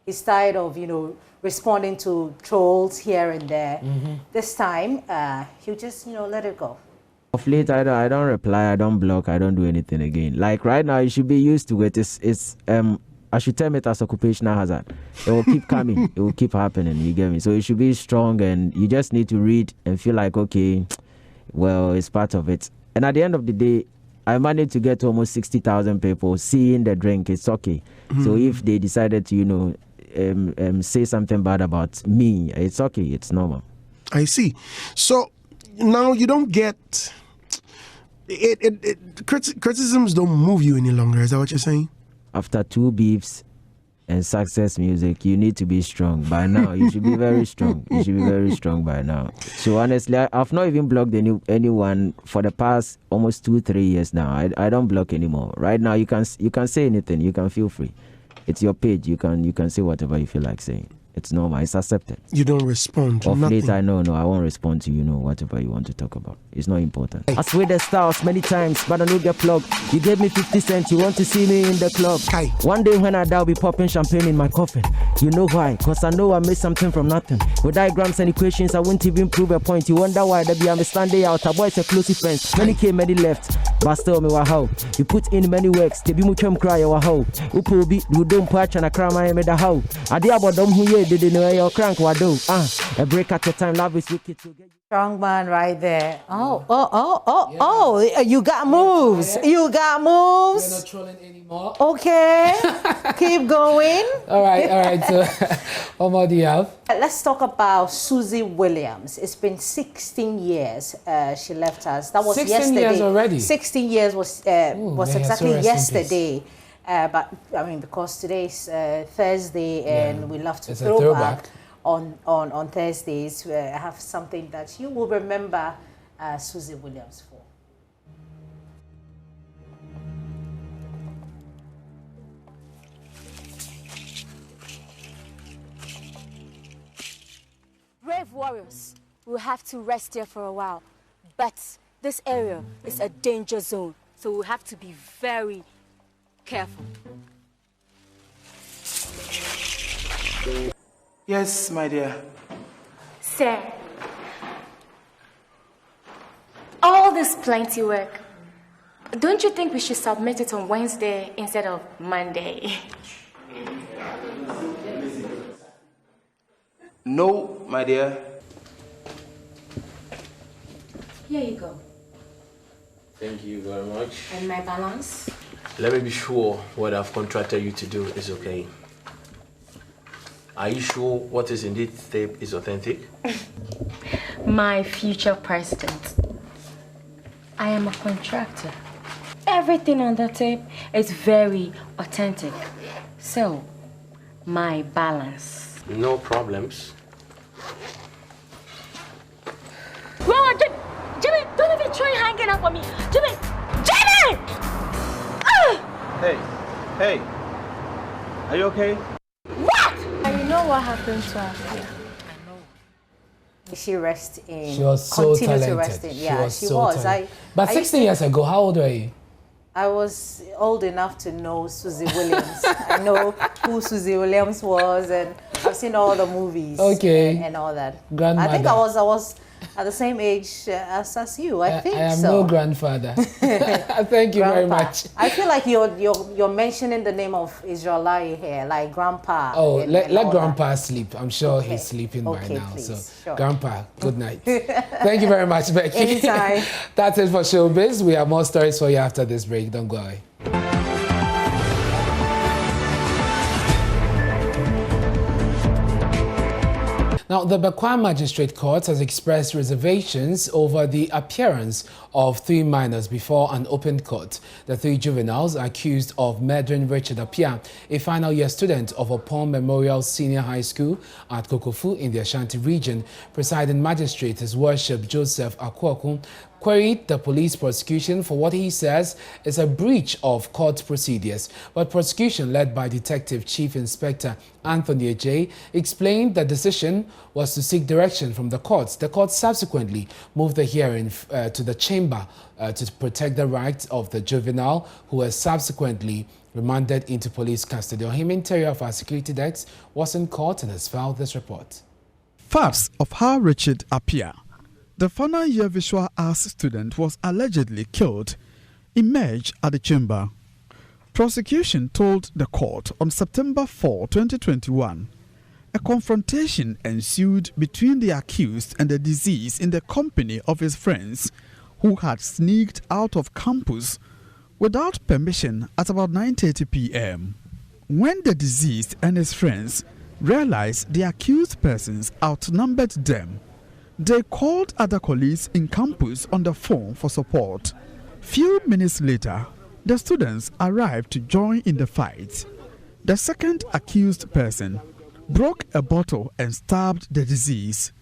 Speaker 21: he's tired of, you know, responding to trolls here and there. This time, he'll just, you know, let it go.
Speaker 22: Of late, I don't reply, I don't block, I don't do anything again. Like right now, you should be used to it. I should term it as occupational hazard. It will keep coming. It will keep happening. You get me? So you should be strong, and you just need to read and feel like, okay, well, it's part of it. And at the end of the day, I managed to get almost 60,000 people seeing the drink. It's okay. So if they decided to, you know, say something bad about me, it's okay. It's normal.
Speaker 23: I see. So now you don't get criticisms don't move you any longer. Is that what you're saying?
Speaker 22: After 2 beefs and success music, you need to be strong. By now, you should be very strong. You should be very strong by now. So honestly, I've not even blocked anyone for the past almost 2-3 years now. I don't block anymore. Right now, you can say anything. You can feel free. It's your page. You can say whatever you feel like saying. It's normal. It's accepted.
Speaker 23: You don't respond to
Speaker 22: Of
Speaker 23: nothing.
Speaker 22: late, I won't respond to, you know, whatever you want to talk about. It's not important. I swear the stars many times, but I don't get plugged. You gave me 50 cents. You want to see me in the club. One day when I die, I'll be popping champagne in my coffin. You know why? Because I know I made something from nothing. With diagrams and equations, I won't even prove a point. You wonder why there be I'm standing out. A boy's a close friends. Many came, many left. But still, me how. You put in many works. They be much cry or how. Upo be, you don't patch and a cry my me the how. I did about them who ye didn't know your crank what do. A break at the time, love is wicked.
Speaker 21: Strong man right there. You got moves. You got moves.
Speaker 1: You're not trolling anymore.
Speaker 21: Okay. Keep going.
Speaker 1: All right. So, what more do you have?
Speaker 21: Let's talk about Susie Williams. It's been 16 years she left us. That was
Speaker 1: 16
Speaker 21: yesterday.
Speaker 1: years already?
Speaker 21: 16 years was exactly yesterday. But I mean, because today's Thursday, and we love to
Speaker 1: It's a
Speaker 21: throw
Speaker 1: throwback.
Speaker 21: back on Thursdays. I have something that you will remember Susie Williams for.
Speaker 24: Brave warriors will have to rest here for a while, but this area is a danger zone, so we'll have to be very careful.
Speaker 10: Yes, my dear.
Speaker 24: Sir, all this plenty work, don't you think we should submit it on Wednesday instead of Monday?
Speaker 10: No, my dear.
Speaker 24: Here you go.
Speaker 25: Thank you very much.
Speaker 24: And my balance?
Speaker 25: Let me be sure what I've contracted you to do is okay. Are you sure what is in this tape is authentic?
Speaker 24: My future president. I am a contractor. Everything on the tape is very authentic. So, my balance.
Speaker 25: No problems.
Speaker 24: Well, Jimmy, don't even try hanging up on me. Jimmy!
Speaker 2: Hey, are you okay?
Speaker 24: What? And you know what happened to her?
Speaker 21: She rest in.
Speaker 1: She was so talented.
Speaker 21: To rest in. Yeah, she was.
Speaker 1: But 16 years ago, how old were you?
Speaker 21: I was old enough to know Susie Williams. I know who Susie Williams was, and I've seen all the movies.
Speaker 1: Okay.
Speaker 21: And all that.
Speaker 1: Grandmother.
Speaker 21: I think I was at the same age as you. I think so.
Speaker 1: I am no grandfather. Thank you very much.
Speaker 21: I feel like you're mentioning the name of Israelite here, like Grandpa.
Speaker 1: Oh, let Grandpa sleep. I'm sure he's sleeping by now.
Speaker 21: Please.
Speaker 1: So,
Speaker 21: sure.
Speaker 1: Grandpa, good night. Thank you very much, Becky.
Speaker 21: Anytime.
Speaker 1: That's it for Showbiz. We have more stories for you after this break. Don't go away. Now, the Bekwai Magistrate Court has expressed reservations over the appearance of 3 minors before an open court. The 3 juveniles are accused of murdering Richard Apia, a final year student of Opon Memorial Senior High School at Kokofu in the Ashanti region. Presiding Magistrate, His Worship Joseph Akwaku, queried the police prosecution for what he says is a breach of court procedures. But prosecution led by Detective Chief Inspector Anthony Ajay explained the decision was to seek direction from the courts. The court subsequently moved the hearing to the chamber to protect the rights of the juvenile, who was subsequently remanded into police custody. Ohim Interior of our security desk was in court and has filed this report.
Speaker 5: Facts of how Richard Apia, the final year visual arts student, was allegedly killed emerged at the chamber. Prosecution told the court on September 4, 2021, a confrontation ensued between the accused and the deceased in the company of his friends who had sneaked out of campus without permission at about 9:30 p.m. When the deceased and his friends realized the accused persons outnumbered them, they called other colleagues in campus on the phone for support. Few minutes later, the students arrived to join in the fight. The second accused person broke a bottle and stabbed the deceased.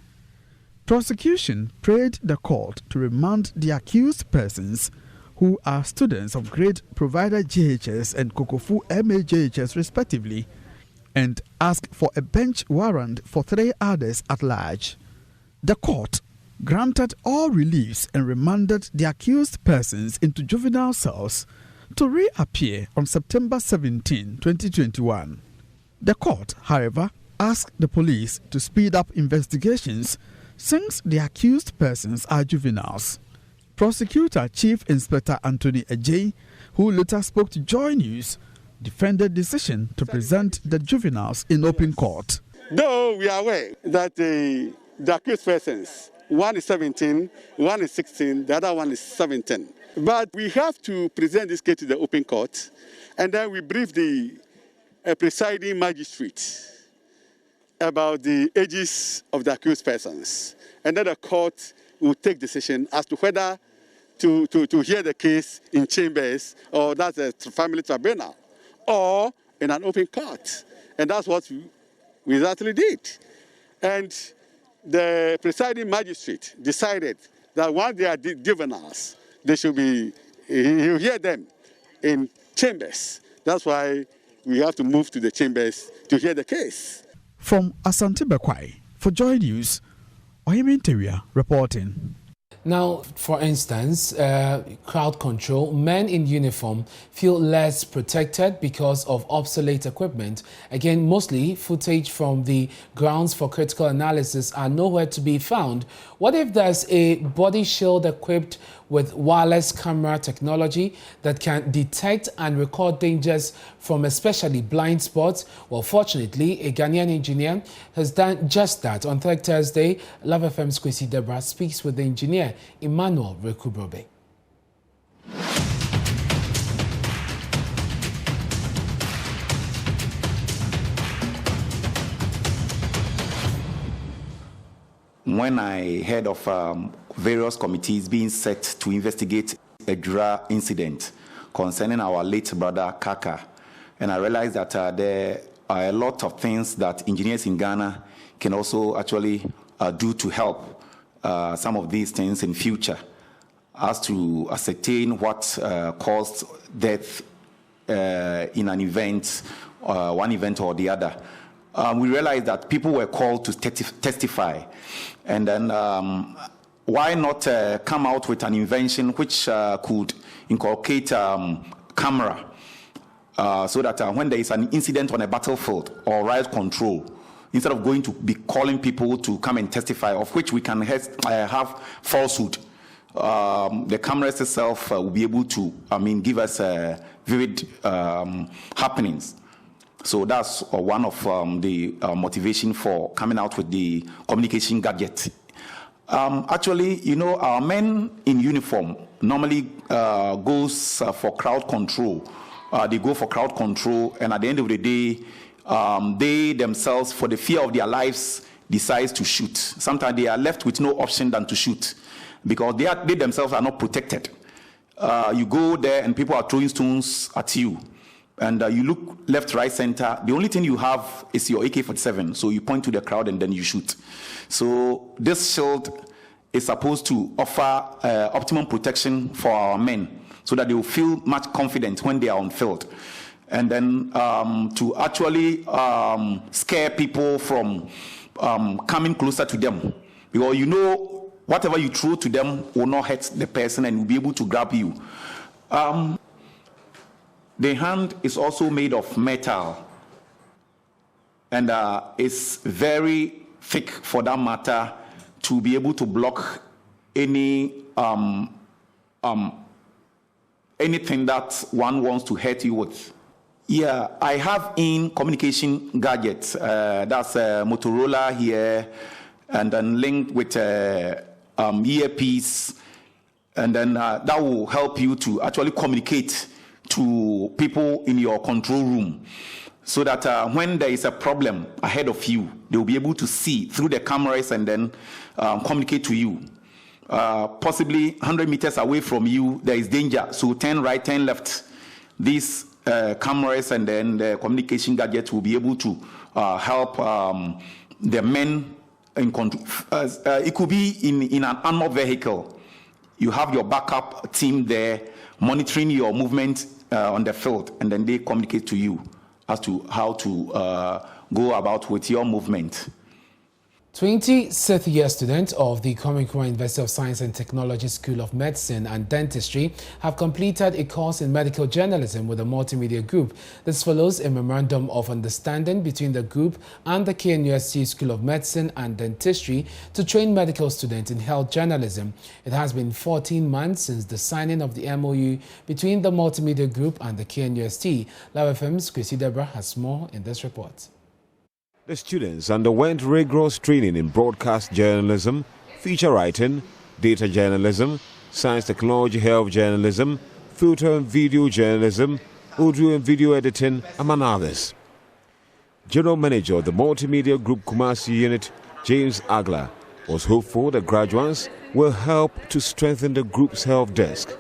Speaker 5: Prosecution prayed the court to remand the accused persons, who are students of grade provider JHS and Kokofu MAJHS respectively, and asked for a bench warrant for 3 others at large. The court granted all reliefs and remanded the accused persons into juvenile cells to reappear on September 17, 2021. The court, however, asked the police to speed up investigations since the accused persons are juveniles. Prosecutor Chief Inspector Anthony Ajay, who later spoke to Joy News, defended the decision to present the juveniles in open court.
Speaker 7: Though we are aware that the accused persons, one is 17, one is 16, the other one is 17. But we have to present this case to the open court, and then we brief the presiding magistrate about the ages of the accused persons. And then the court will take decision as to whether to hear the case in chambers, or that's a family tribunal, or in an open court. And that's what we exactly did. And the presiding magistrate decided that once they are juveniles, they should be, he'll hear them in chambers. That's why we have to move to the chambers to hear the case.
Speaker 5: From Asante Bekwai, for Joy News, Ohim Interior reporting.
Speaker 1: Now, for instance, crowd control, men in uniform feel less protected because of obsolete equipment. Again, mostly footage from the grounds for critical analysis are nowhere to be found. What if there's a body shield equipped with wireless camera technology that can detect and record dangers from especially blind spots? Well, fortunately, a Ghanaian engineer has done just that. On Thursday, Love FM's Kwesi Deborah speaks with the engineer, Emmanuel Rekubrobe.
Speaker 8: When I heard of various committees being set to investigate a Jura incident concerning our late brother Kaka, and I realized that there are a lot of things that engineers in Ghana can also actually do to help some of these things in future, as to ascertain what caused death in an event, one event or the other, we realized that people were called to testify. And then why not come out with an invention which could inculcate camera so that when there is an incident on a battlefield or riot control, instead of going to be calling people to come and testify, of which we can have falsehood, the cameras itself will be able to, give us vivid happenings. So that's one of the motivation for coming out with the communication gadget. Actually, our men in uniform normally goes for crowd control. They go for crowd control, and at the end of the day, they themselves, for the fear of their lives, decide to shoot. Sometimes they are left with no option than to shoot because they themselves are not protected. You go there and people are throwing stones at you. And you look left, right, center. The only thing you have is your AK-47. So you point to the crowd and then you shoot. So this shield is supposed to offer optimum protection for our men so that they will feel much confident when they are on field. And then to actually scare people from coming closer to them. Because whatever you throw to them will not hurt the person and will be able to grab you. The hand is also made of metal and it's very thick for that matter to be able to block any anything that one wants to hurt you with. Yeah, I have in communication gadgets. That's a Motorola here, and then linked with earpiece, and then that will help you to actually communicate to people in your control room, so that when there is a problem ahead of you, they will be able to see through the cameras and then communicate to you. Possibly 100 meters away from you, there is danger, so turn right, turn left. These cameras and then the communication gadgets will be able to help the men in control. It could be in an armored vehicle. You have your backup team there monitoring your movement on the field, and then they communicate to you as to how to go about with your movement.
Speaker 1: 26th year students of the Kwame Nkrumah University of Science and Technology School of Medicine and Dentistry have completed a course in medical journalism with a multimedia group. This follows a memorandum of understanding between the group and the KNUST School of Medicine and Dentistry to train medical students in health journalism. It has been 14 months since the signing of the MOU between the multimedia group and the KNUST. Live FM's Chrissy Deborah has more in this report.
Speaker 3: The students underwent rigorous training in broadcast journalism, feature writing, data journalism, science technology health journalism, photo and video journalism, audio and video editing, among others. General Manager of the Multimedia Group Kumasi Unit, James Agla, was hopeful that graduates will help to strengthen the group's help desk.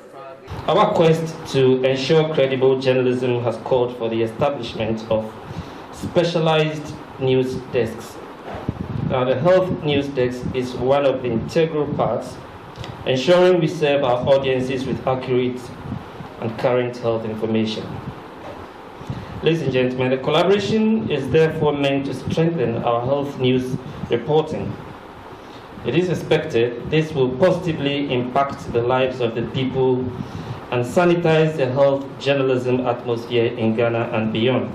Speaker 16: Our quest to ensure credible journalism has called for the establishment of specialized news desks. Now, the health news desk is one of the integral parts, ensuring we serve our audiences with accurate and current health information. Ladies and gentlemen, the collaboration is therefore meant to strengthen our health news reporting. It is expected this will positively impact the lives of the people and sanitize the health journalism atmosphere in Ghana and beyond.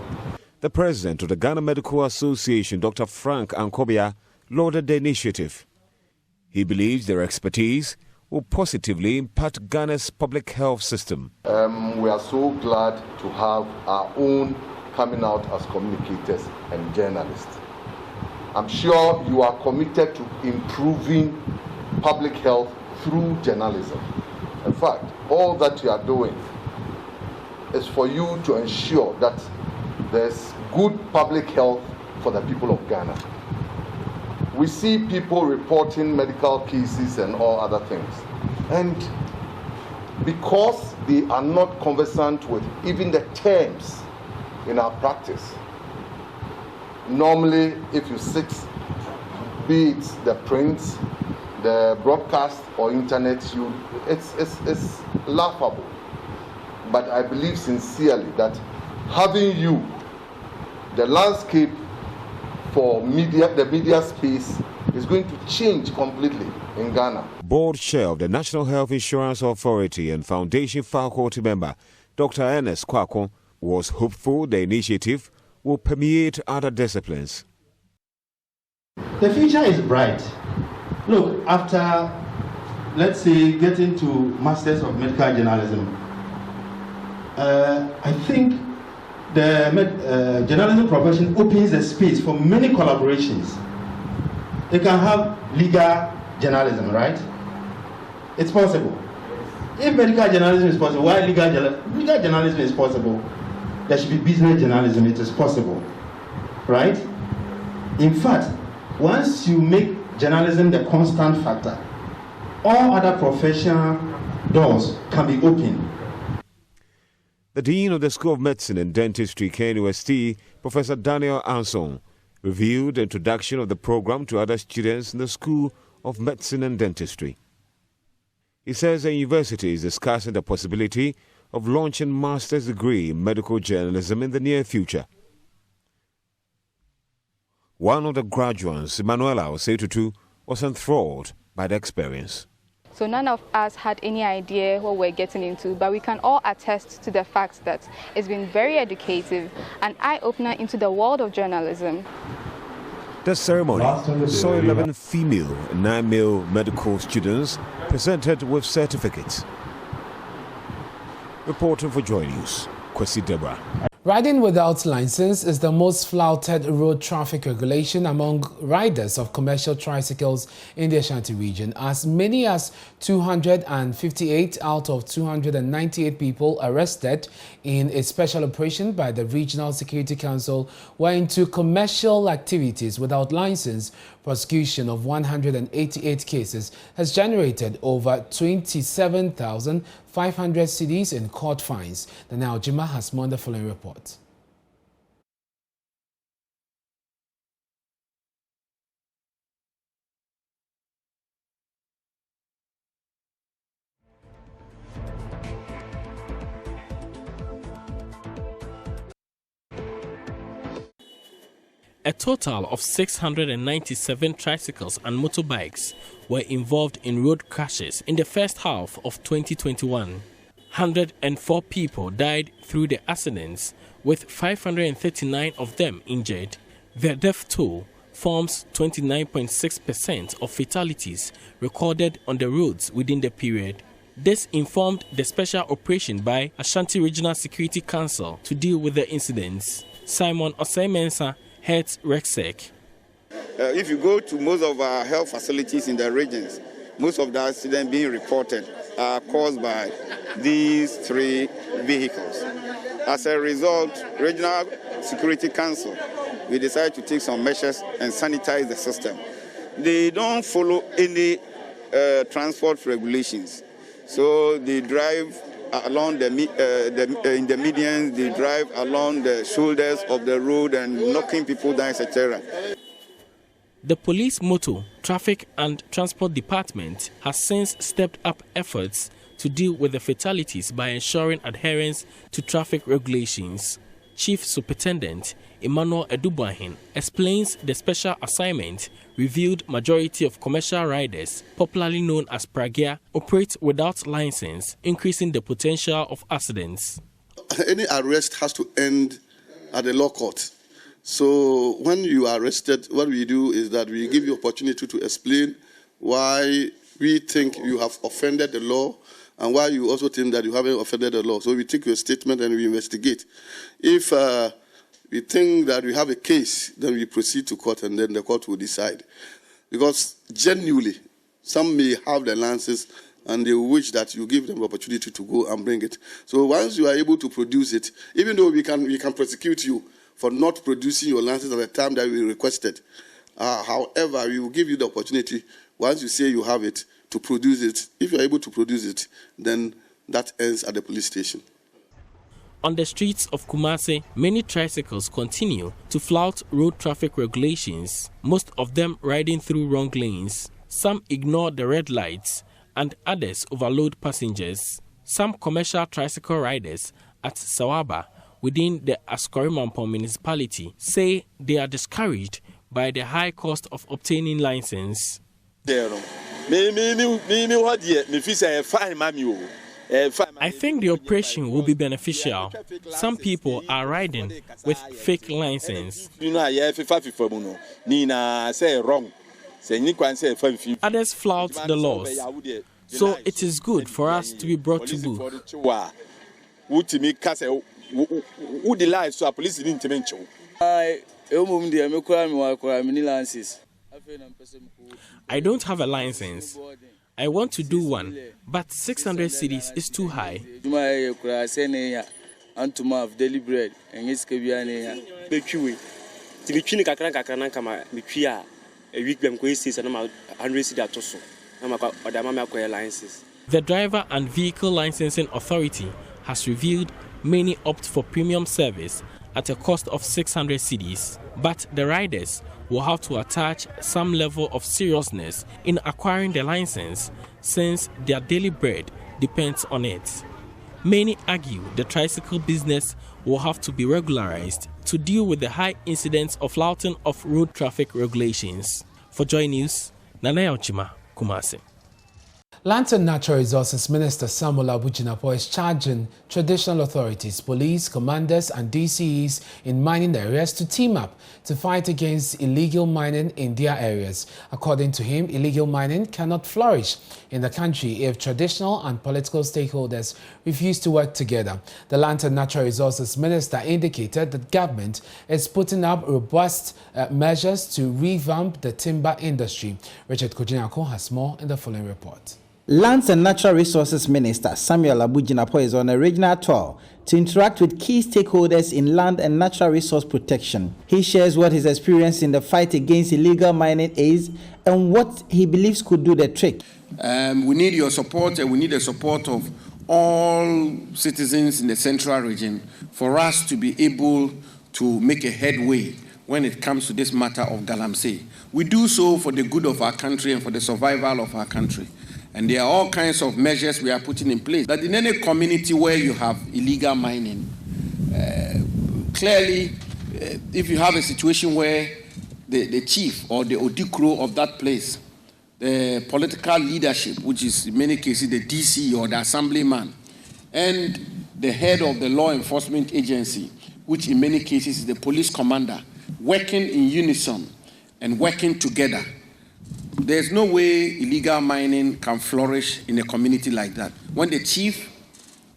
Speaker 3: The president of the Ghana Medical Association, Dr. Frank Ankobia, lauded the initiative. He believes their expertise will positively impact Ghana's public health system.
Speaker 9: We are so glad to have our own coming out as communicators and journalists. I'm sure you are committed to improving public health through journalism. In fact, all that you are doing is for you to ensure that there's good public health for the people of Ghana. We see people reporting medical cases and all other things. And because they are not conversant with even the terms in our practice, normally if you sit, be it the print, the broadcast or internet, it's laughable. but I believe sincerely that having you, the landscape for the media space is going to change completely in Ghana.
Speaker 3: Board Chair of the National Health Insurance Authority and Foundation faculty member, Dr. Ernest Kwako, was hopeful the initiative will permeate other disciplines.
Speaker 4: The future is bright. Look, after, let's say, getting to Masters of Medical Journalism, I think the journalism profession opens a space for many collaborations. They can have legal journalism, right? It's possible. If medical journalism is possible, why legal journalism is possible? There should be business journalism, it is possible, right? In fact, once you make journalism the constant factor, all other professional doors can be opened.
Speaker 3: The Dean of the School of Medicine and Dentistry, KNUST, Professor Daniel Anson, reviewed the introduction of the program to other students in the School of Medicine and Dentistry. He says the university is discussing the possibility of launching master's degree in medical journalism in the near future. One of the graduates, Emanuela Osetutu, was enthralled by the experience.
Speaker 11: So none of us had any idea what we're getting into, but we can all attest to the fact that it's been very educative, an eye-opener into the world of journalism.
Speaker 3: The ceremony saw 11 female and 9 male medical students presented with certificates. Reporting for Joy News, Kwesi Debra.
Speaker 1: Riding without license is the most flouted road traffic regulation among riders of commercial tricycles in the Ashanti region. As many as 258 out of 298 people arrested in a special operation by the Regional Security Council were into commercial activities without license. Prosecution of 188 cases has generated over 27,500 cedis in court fines. The Now Jima has more on the following report.
Speaker 12: A total of 697 tricycles and motorbikes were involved in road crashes in the first half of 2021. 104 people died through the accidents, with 539 of them injured. The death toll forms 29.6% of fatalities recorded on the roads within the period. This informed the special operation by Ashanti Regional Security Council to deal with the incidents. Simon Osei-Mensah heads RECSEC.
Speaker 13: If you go to most of our health facilities in the regions, most of the accidents being reported are caused by these 3 vehicles. As a result, Regional Security Council, we decided to take some measures and sanitize the system. They don't follow any transport regulations, so they drive along in the medians, they drive along the shoulders of the road and knocking people down, etc.
Speaker 12: The Police Motor, Traffic and Transport Department has since stepped up efforts to deal with the fatalities by ensuring adherence to traffic regulations. Chief Superintendent Emmanuel Edubuahin explains the special assignment revealed majority of commercial riders, popularly known as pragia, operate without license, increasing the potential of accidents.
Speaker 14: Any arrest has to end at the law court. So when you are arrested, what we do is that we give you opportunity to explain why we think you have offended the law and why you also think that you haven't offended the law. So we take your statement and we investigate. If we think that we have a case, then we proceed to court and then the court will decide. Because genuinely, some may have the licenses and they wish that you give them the opportunity to go and bring it. So once you are able to produce it, even though we can prosecute you for not producing your license at the time that we requested, however, we will give you the opportunity, once you say you have it, to produce it. If you are able to produce it, then that ends at the police station.
Speaker 12: On the streets of Kumasi, many tricycles continue to flout road traffic regulations, most of them riding through wrong lanes. Some ignore the red lights and others overload passengers. Some commercial tricycle riders at Sawaba within the Askorimampong municipality say they are discouraged by the high cost of obtaining license. I think the operation will be beneficial. Some people are riding with fake license. Others flout the laws. So it is good for us to be brought to book. I don't have a license. I want to do one, but 600 cedis is too high. The Driver and Vehicle Licensing Authority has revealed many opt for premium service at a cost of 600 cedis, but the riders will have to attach some level of seriousness in acquiring the license since their daily bread depends on it. Many argue the tricycle business will have to be regularized to deal with the high incidence of flouting of road traffic regulations. For Joy News, Nanaya Ochima, Kumasi.
Speaker 1: Land and Natural Resources Minister Samuel Abu Jinapor is charging traditional authorities, police, commanders and DCEs in mining areas to team up to fight against illegal mining in their areas. According to him, illegal mining cannot flourish in the country if traditional and political stakeholders refuse to work together. The Land and Natural Resources Minister indicated that government is putting up robust measures to revamp the timber industry. Richard Kojinako has more in the following report.
Speaker 6: Lands and Natural Resources Minister Samuel Abu Jinapor is on a regional tour to interact with key stakeholders in land and natural resource protection. He shares what his experience in the fight against illegal mining is and what he believes could do the trick.
Speaker 15: We need your support, and we need the support of all citizens in the central region for us to be able to make a headway when it comes to this matter of Galamsey. We do so for the good of our country and for the survival of our country. And there are all kinds of measures we are putting in place. That in any community where you have illegal mining, clearly, if you have a situation where the chief or the odikro of that place, the political leadership, which is in many cases the DC or the assemblyman, and the head of the law enforcement agency, which in many cases is the police commander, working in unison and working together, there's no way illegal mining can flourish in a community like that. When the chief,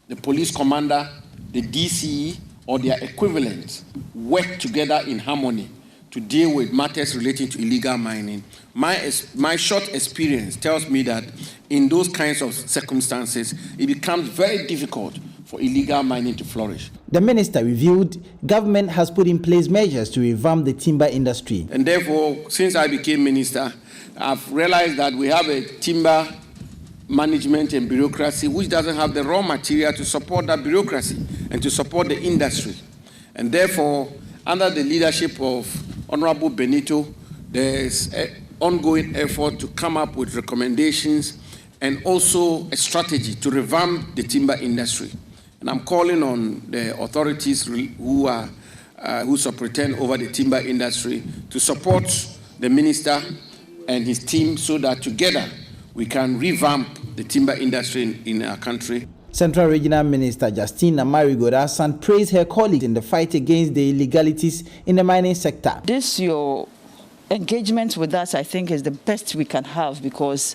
Speaker 15: the police commander, the DCE, or their equivalents work together in harmony to deal with matters relating to illegal mining, my short experience tells me that in those kinds of circumstances, it becomes very difficult for illegal mining to flourish.
Speaker 6: The minister revealed government has put in place measures to revamp the timber industry.
Speaker 15: And therefore, since I became minister, I've realized that we have a timber management and bureaucracy which doesn't have the raw material to support that bureaucracy and to support the industry. And therefore, under the leadership of Honorable Benito, there's an ongoing effort to come up with recommendations and also a strategy to revamp the timber industry. And I'm calling on the authorities who superintend over the timber industry to support the minister and his team so that together we can revamp the timber industry in our country.
Speaker 6: Central Regional Minister Justine Amari-Godasan praised her colleagues in the fight against the illegalities in the mining sector.
Speaker 17: Your engagement with us, I think, is the best we can have, because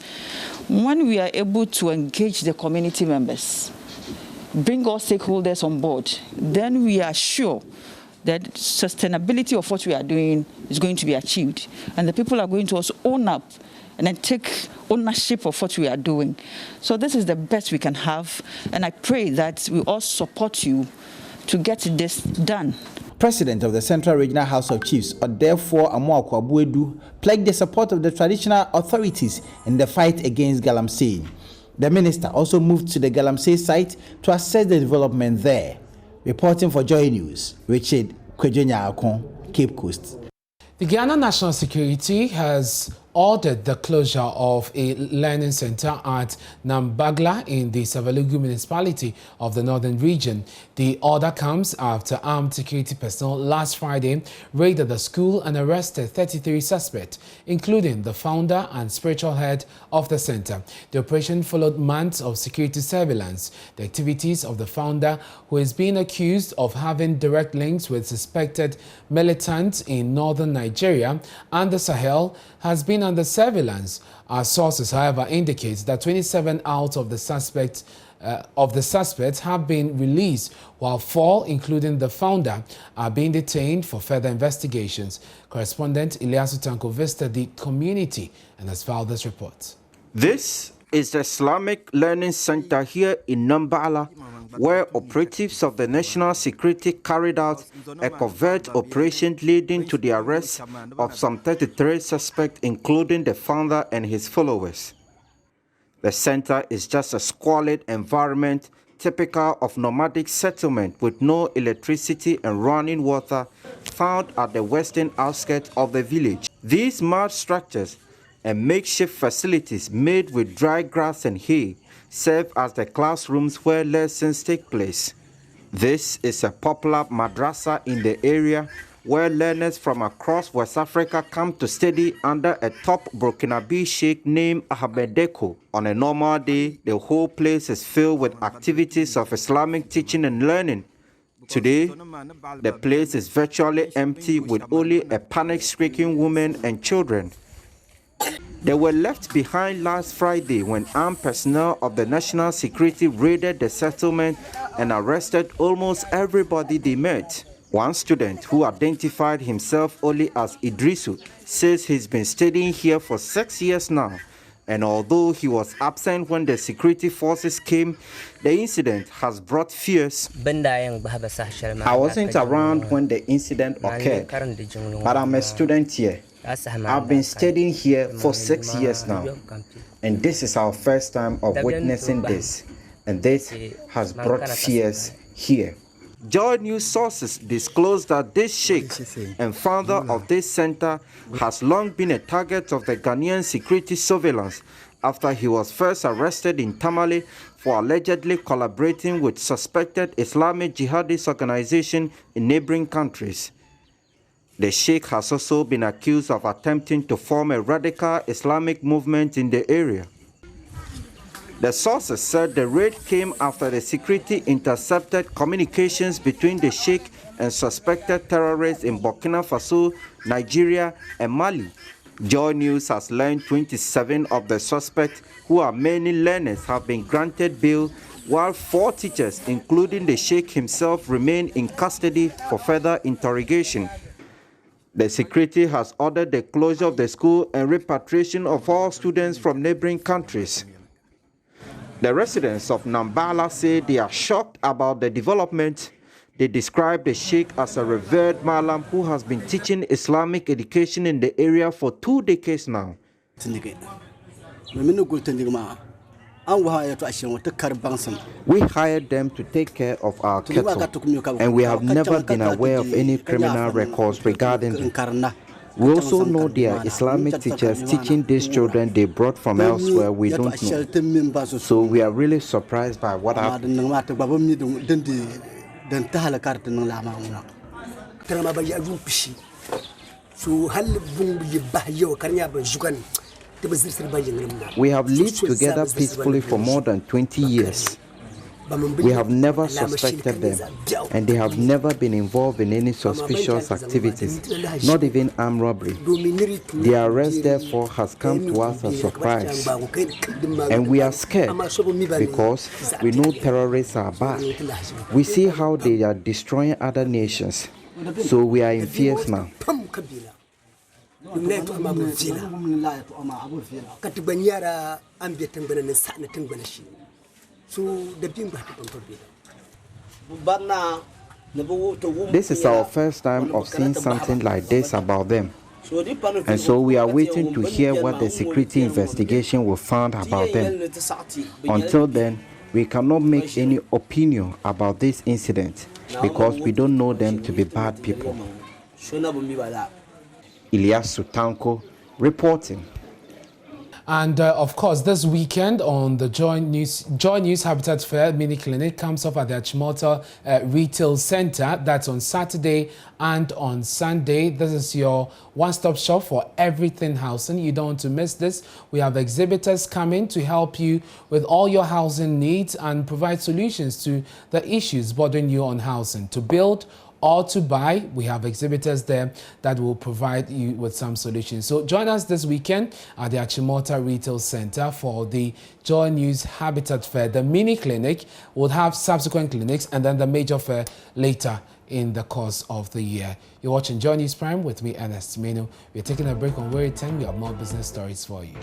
Speaker 17: when we are able to engage the community members, bring all stakeholders on board, then we are sure that sustainability of what we are doing is going to be achieved. And the people are going to also own up and then take ownership of what we are doing. So this is the best we can have. And I pray that we all support you to get this done.
Speaker 6: President of the Central Regional House of Chiefs, Odefo Amoako Abuedu, pledged the support of the traditional authorities in the fight against Galamsey. The minister also moved to the Galamsey site to assess the development there. Reporting for Joy News, Richard Kwejonya Akon, Cape Coast.
Speaker 1: The Ghana National Security has ordered the closure of a learning center at Nambagla in the Savalugu municipality of the northern region. The order comes after armed security personnel last Friday raided the school and arrested 33 suspects, including the founder and spiritual head of the center. The operation followed months of security surveillance. The activities of the founder, who is being accused of having direct links with suspected militants in northern Nigeria and the Sahel, has been under surveillance. Our sources, however, indicate that 27 out of the suspects have been released, while 4, including the founder, are being detained for further investigations. Correspondent Ilyasu Tanko visited the community and has filed this report.
Speaker 18: This is the Islamic Learning Center here in Nambala, where operatives of the National Security carried out a covert operation leading to the arrest of some 33 suspects, including the founder and his followers. The center is just a squalid environment typical of nomadic settlement with no electricity and running water, found at the western outskirts of the village. These mud structures and makeshift facilities made with dry grass and hay serve as the classrooms where lessons take place. This is a popular madrasa in the area where learners from across West Africa come to study under a top Burkinabe sheikh named Ahmed Deko. On a normal day, the whole place is filled with activities of Islamic teaching and learning. Today, the place is virtually empty with only a panic-stricken women and children. They were left behind last Friday when armed personnel of the National Security raided the settlement and arrested almost everybody they met. One student, who identified himself only as Idrisu, says he's been studying here for 6 years now, and although he was absent when the security forces came, the incident has brought fears. I wasn't around when the incident occurred, but I'm a student here. I've been studying here for 6 years now, and this is our first time of witnessing this, and this has brought fears here. Joy News sources disclosed that this sheikh and founder of this center has long been a target of the Ghanaian security surveillance after he was first arrested in Tamale for allegedly collaborating with suspected Islamic jihadist organizations in neighboring countries. The sheikh has also been accused of attempting to form a radical Islamic movement in the area. The sources said the raid came after the security intercepted communications between the sheikh and suspected terrorists in Burkina Faso, Nigeria, and Mali. Joy News has learned 27 of the suspects, who are mainly learners, have been granted bail, while 4 teachers, including the sheikh himself, remain in custody for further interrogation. The security has ordered the closure of the school and repatriation of all students from neighboring countries. The residents of Nambala say they are shocked about the development. They describe the sheikh as a revered Malam who has been teaching Islamic education in the area for 2 decades now. We hired them to take care of our cattle, and we have never been aware of any criminal records regarding them. We also know there are Islamic teachers teaching these children they brought from elsewhere we don't know. So we are really surprised by what happened. We have lived together peacefully for more than 20 years. We have never suspected them, and they have never been involved in any suspicious activities, not even armed robbery. Their arrest, therefore, has come to us as a surprise, and we are scared because we know terrorists are bad. We see how they are destroying other nations, so we are in fears now. This is our first time of seeing something like this about them, and so we are waiting to hear what the security investigation will find about them. Until then, we cannot make any opinion about this incident because we don't know them to be bad people. Ilyasu Tanko reporting.
Speaker 1: And of course, this weekend on the Joy News Habitat Fair mini clinic comes off at the Achimota Retail Center. That's on Saturday and on Sunday. This is your one-stop shop for everything housing. You don't want to miss this. We have exhibitors coming to help you with all your housing needs and provide solutions to the issues bothering you on housing. To build or to buy, we have exhibitors there that will provide you with some solutions. So join us this weekend at the Achimota Retail Center for the Joy News Habitat Fair. The mini clinic will have subsequent clinics and then the major fair later in the course of the year. You're watching Joy News Prime with me, Ernest Meno. We're taking a break. On Worry 10, we have more business stories for you.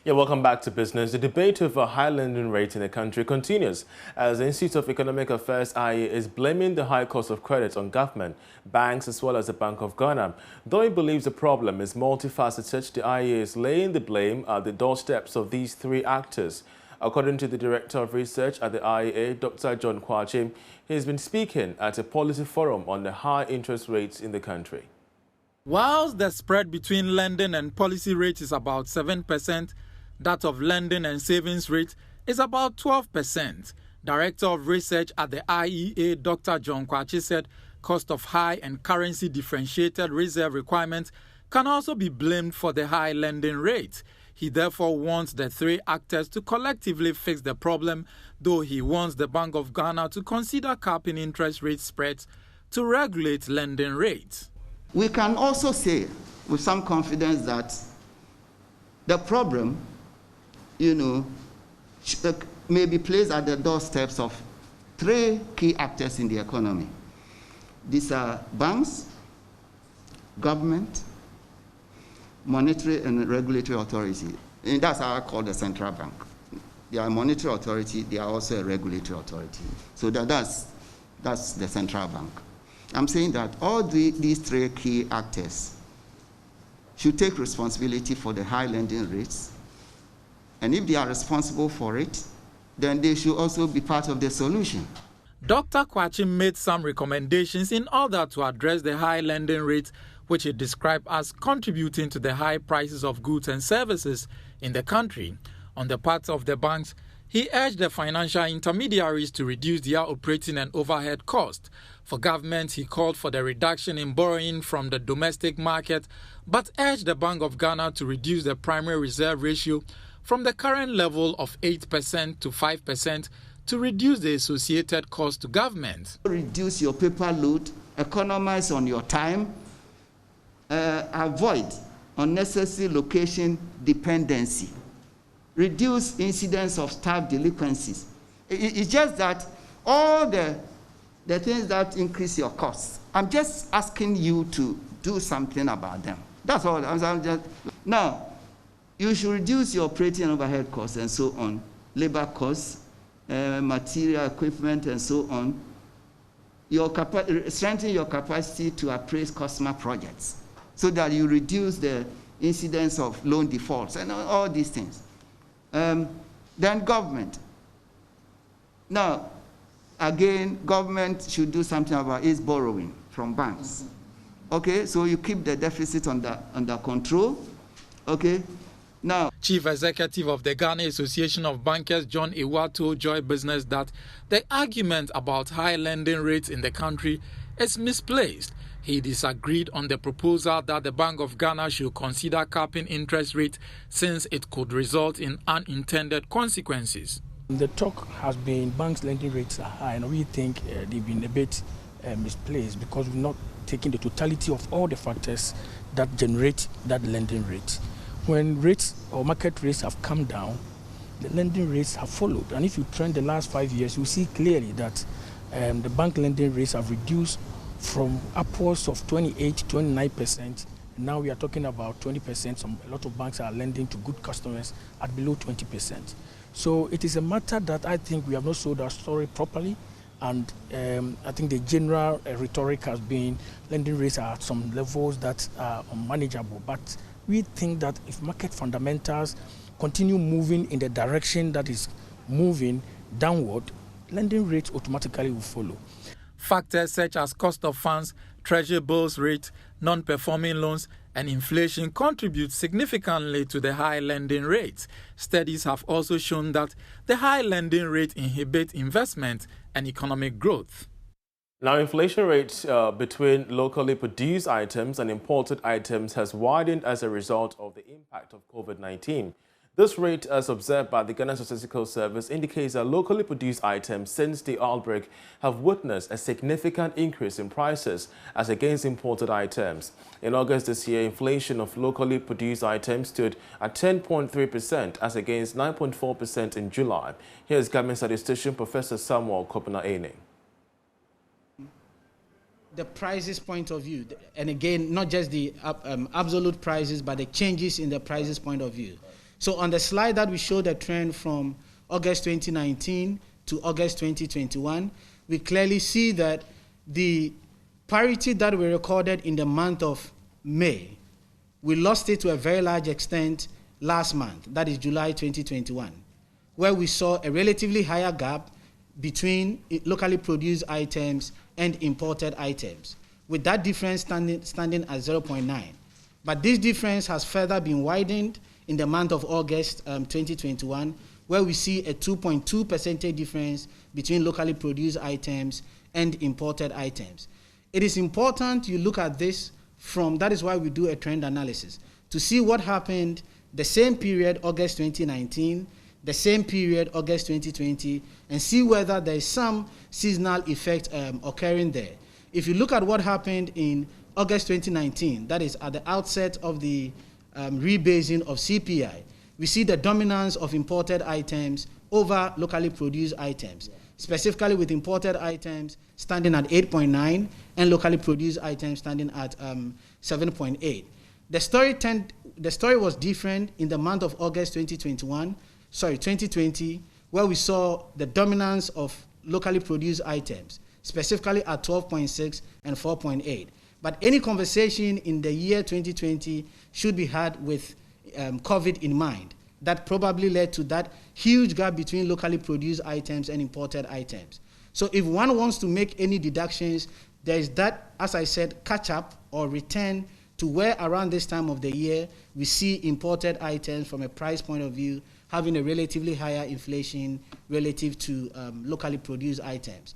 Speaker 25: Yeah, welcome back to business. The debate over high lending rates in the country continues as the Institute of Economic Affairs IEA is blaming the high cost of credit on government, banks as well as the Bank of Ghana. Though it believes the problem is multifaceted, the IEA is laying the blame at the doorsteps of these three actors. According to the Director of Research at the IEA, Dr. John Kwakye, he has been speaking at a policy forum on the high interest rates in the country.
Speaker 10: Whilst the spread between lending and policy rate is about 7%, that of lending and savings rate is about 12%. Director of Research at the IEA, Dr. John Kwakye, said cost of high and currency differentiated reserve requirements can also be blamed for the high lending rate. He therefore wants the three actors to collectively fix the problem, though he wants the Bank of Ghana to consider capping interest rate spreads to regulate lending rates.
Speaker 19: We can also say with some confidence that the problem may be placed at the doorsteps of three key actors in the economy. These are banks, government, monetary and regulatory authority. And that's how I call the central bank. They are a monetary authority, they are also a regulatory authority. So that's the central bank. I'm saying that all these three key actors should take responsibility for the high lending rates. And if they are responsible for it, then they should also be part of the solution.
Speaker 10: Dr. Kwakye made some recommendations in order to address the high lending rates, which he described as contributing to the high prices of goods and services in the country. On the part of the banks, he urged the financial intermediaries to reduce their operating and overhead costs. For government, he called for the reduction in borrowing from the domestic market, but urged the Bank of Ghana to reduce the primary reserve ratio from the current level of 8% to 5% to reduce the associated cost to government.
Speaker 19: Reduce your paper load, economize on your time, avoid unnecessary location dependency, reduce incidence of staff delinquencies. It's just that all the things that increase your costs, I'm just asking you to do something about them. That's all. Now, you should reduce your operating and overhead costs and so on, labor costs, material, equipment, and so on. Strengthen your capacity to appraise customer projects so that you reduce the incidence of loan defaults and all these things. Then government. Now, again, government should do something about its borrowing from banks. Okay, so you keep the deficit under control. Okay. Now,
Speaker 10: Chief Executive of the Ghana Association of Bankers, John Ewa, told Joy Business that the argument about high lending rates in the country is misplaced. He disagreed on the proposal that the Bank of Ghana should consider capping interest rates since it could result in unintended consequences.
Speaker 20: The talk has been banks' lending rates are high, and we think they've been a bit misplaced because we've not taken the totality of all the factors that generate that lending rate. When rates or market rates have come down, the lending rates have followed. And if you trend the last 5 years, you see clearly that the bank lending rates have reduced from upwards of 28 to 29%. Now we are talking about 20%. A lot of banks are lending to good customers at below 20%. So it is a matter that I think we have not sold our story properly. And I think the general rhetoric has been lending rates are at some levels that are unmanageable. But we think that if market fundamentals continue moving in the direction that is moving downward, lending rates automatically will follow.
Speaker 10: Factors such as cost of funds, treasury bills rate, non-performing loans, And inflation contributes significantly to the high lending rates. Studies have also shown that the high lending rate inhibits investment and economic growth.
Speaker 25: Now, inflation rates between locally produced items and imported items has widened as a result of the impact of COVID-19. This rate, as observed by the Ghana Statistical Service, indicates that locally produced items since the outbreak have witnessed a significant increase in prices as against imported items. In August this year, inflation of locally produced items stood at 10.3% as against 9.4% in July. Here's government statistician Professor Samuel Kopena-Ene.
Speaker 2: The prices point of view, and again, not just the absolute prices, but the changes in the prices point of view. So on the slide that we show the trend from August 2019 to August 2021, we clearly see that the parity that we recorded in the month of May, we lost it to a very large extent last month, that is July 2021, where we saw a relatively higher gap between locally produced items and imported items, with that difference standing at 0.9. But this difference has further been widened in the month of August 2021, where we see a 2.2% difference between locally produced items and imported items. It is important you look at this that is why we do a trend analysis, to see what happened the same period, August 2019, the same period, August 2020, and see whether there is some seasonal effect occurring there. If you look at what happened in August 2019, that is at the outset of the rebasing of CPI, we see the dominance of imported items over locally produced items, specifically with imported items standing at 8.9 and locally produced items standing at 7.8. The story was different in the month of August 2020, where we saw the dominance of locally produced items, specifically at 12.6 and 4.8. But any conversation in the year 2020 should be had with COVID in mind. That probably led to that huge gap between locally produced items and imported items. So if one wants to make any deductions, there is that, as I said, catch up or return to where around this time of the year we see imported items from a price point of view having a relatively higher inflation relative to locally produced items.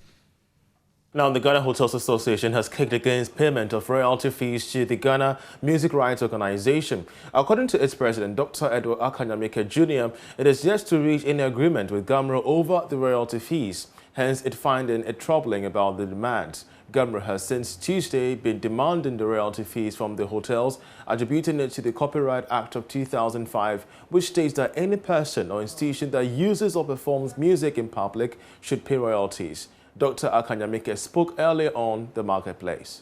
Speaker 25: Now, the Ghana Hotels Association has kicked against payment of royalty fees to the Ghana Music Rights Organization. According to its president, Dr. Edward Akanyamika Jr., it is yet to reach any agreement with GAMRO over the royalty fees, hence it finding it troubling about the demand. GAMRO has since Tuesday been demanding the royalty fees from the hotels, attributing it to the Copyright Act of 2005, which states that any person or institution that uses or performs music in public should pay royalties. Dr. Akanyamika spoke earlier on the marketplace.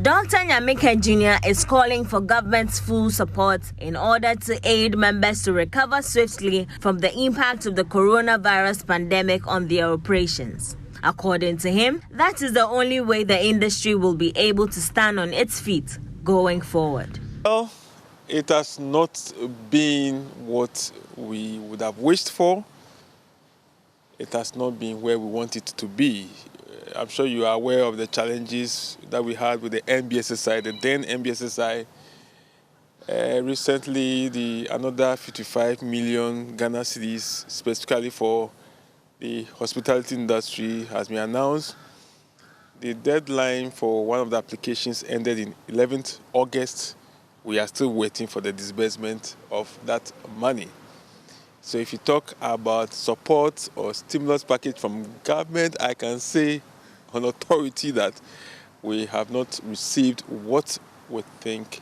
Speaker 21: Dr. Nyamika Jr. is calling for government's full support in order to aid members to recover swiftly from the impact of the coronavirus pandemic on their operations. According to him, that is the only way the industry will be able to stand on its feet going forward.
Speaker 22: Well, it has not been what we would have wished for. It has not been where we want it to be. I'm sure you are aware of the challenges that we had with the NBSSI, the then NBSSI. Recently, another 55 million Ghana cedis, specifically for the hospitality industry, has been announced. The deadline for one of the applications ended in 11th August. We are still waiting for the disbursement of that money. So if you talk about support or stimulus package from government, I can say on authority that we have not received what we think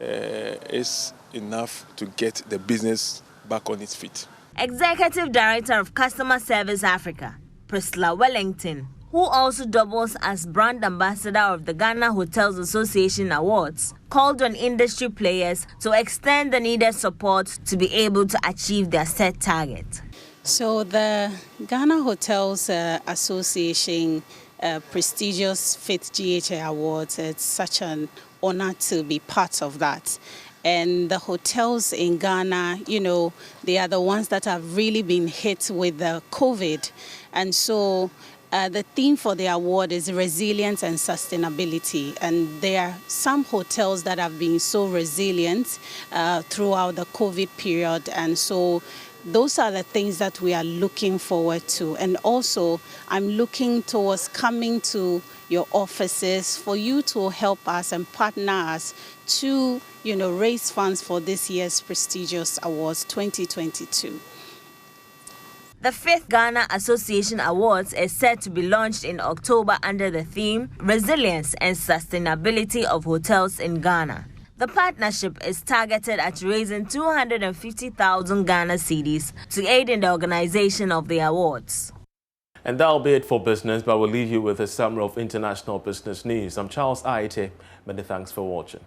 Speaker 22: is enough to get the business back on its feet.
Speaker 21: Executive Director of Customer Service Africa, Priscilla Wellington, who also doubles as brand ambassador of the Ghana Hotels Association Awards, called on industry players to extend the needed support to be able to achieve their set target.
Speaker 23: So the Ghana Hotels Association prestigious 5th GHA Awards, it's such an honor to be part of that. And the hotels in Ghana, you know, they are the ones that have really been hit with the COVID. And so The theme for the award is resilience and sustainability, and there are some hotels that have been so resilient throughout the COVID period, and so those are the things that we are looking forward to. And also, I'm looking towards coming to your offices for you to help us and partner us to, raise funds for this year's prestigious awards 2022.
Speaker 21: The 5th Ghana Association Awards is set to be launched in October under the theme Resilience and Sustainability of Hotels in Ghana. The partnership is targeted at raising 250,000 Ghana cedis to aid in the organization of the awards.
Speaker 25: And that'll be it for business, but we'll leave you with a summary of international business news. I'm Charles Aite. Many thanks for watching.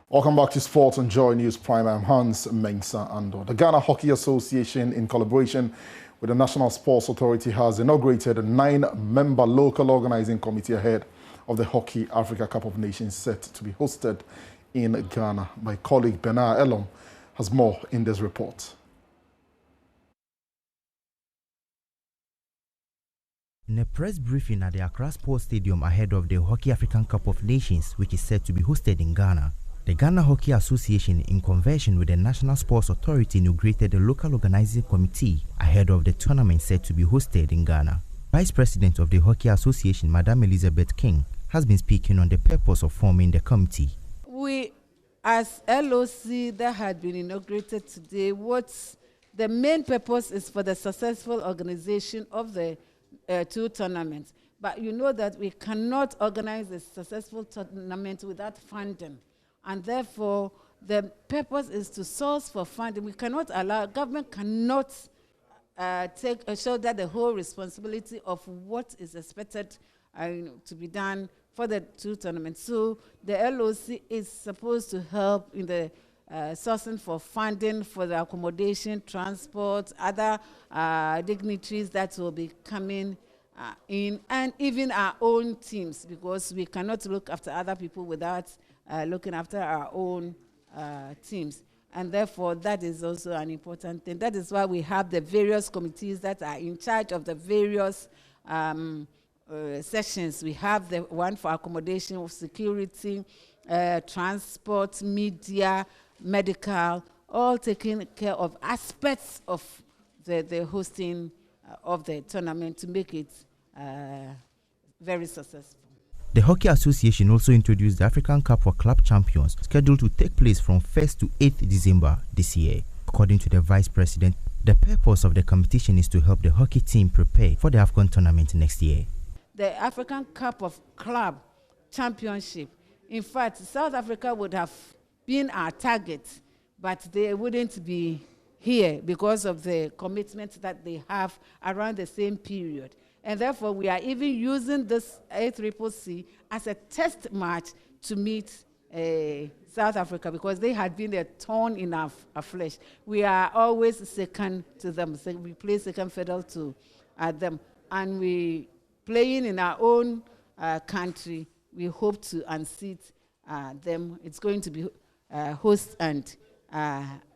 Speaker 5: Welcome back to Sports on Joy News Prime. I'm Hans Mensah Ando. The Ghana Hockey Association, in collaboration with the National Sports Authority, has inaugurated a 9-member local organizing committee ahead of the Hockey Africa Cup of Nations set to be hosted in Ghana. My colleague Bernard Elom has more in this report.
Speaker 7: In a press briefing at the Accra Sports Stadium ahead of the Hockey African Cup of Nations, which is set to be hosted in Ghana, the Ghana Hockey Association, in convention with the National Sports Authority, inaugurated a local organizing committee ahead of the tournament set to be hosted in Ghana. Vice President of the Hockey Association, Madam Elizabeth King, has been speaking on the purpose of forming the committee.
Speaker 8: We, as LOC that had been inaugurated today, what's the main purpose is for the successful organization of the two tournaments. But you know that we cannot organize a successful tournament without funding. And therefore, the purpose is to source for funding. We cannot allow, government cannot shoulder the whole responsibility of what is expected to be done for the two tournaments. So the LOC is supposed to help in the sourcing for funding for the accommodation, transport, other dignitaries that will be coming in, and even our own teams, because we cannot look after other people without looking after our own teams. And therefore, that is also an important thing. That is why we have the various committees that are in charge of the various sessions. We have the one for accommodation, security, transport, media, medical, all taking care of aspects of the hosting of the tournament to make it very successful.
Speaker 7: The Hockey Association also introduced the African Cup for Club Champions, scheduled to take place from 1st to 8th December this year. According to the Vice President, the purpose of the competition is to help the hockey team prepare for the AFCON tournament next year.
Speaker 8: The African Cup of Club Championship, in fact, South Africa would have been our target, but they wouldn't be here because of the commitment that they have around the same period. And therefore, we are even using this ACCC as a test match to meet South Africa, because they had been a thorn in our flesh. We are always second to them. So we play second fiddle to them. And we playing in our own country, we hope to unseat them. It's going to be host and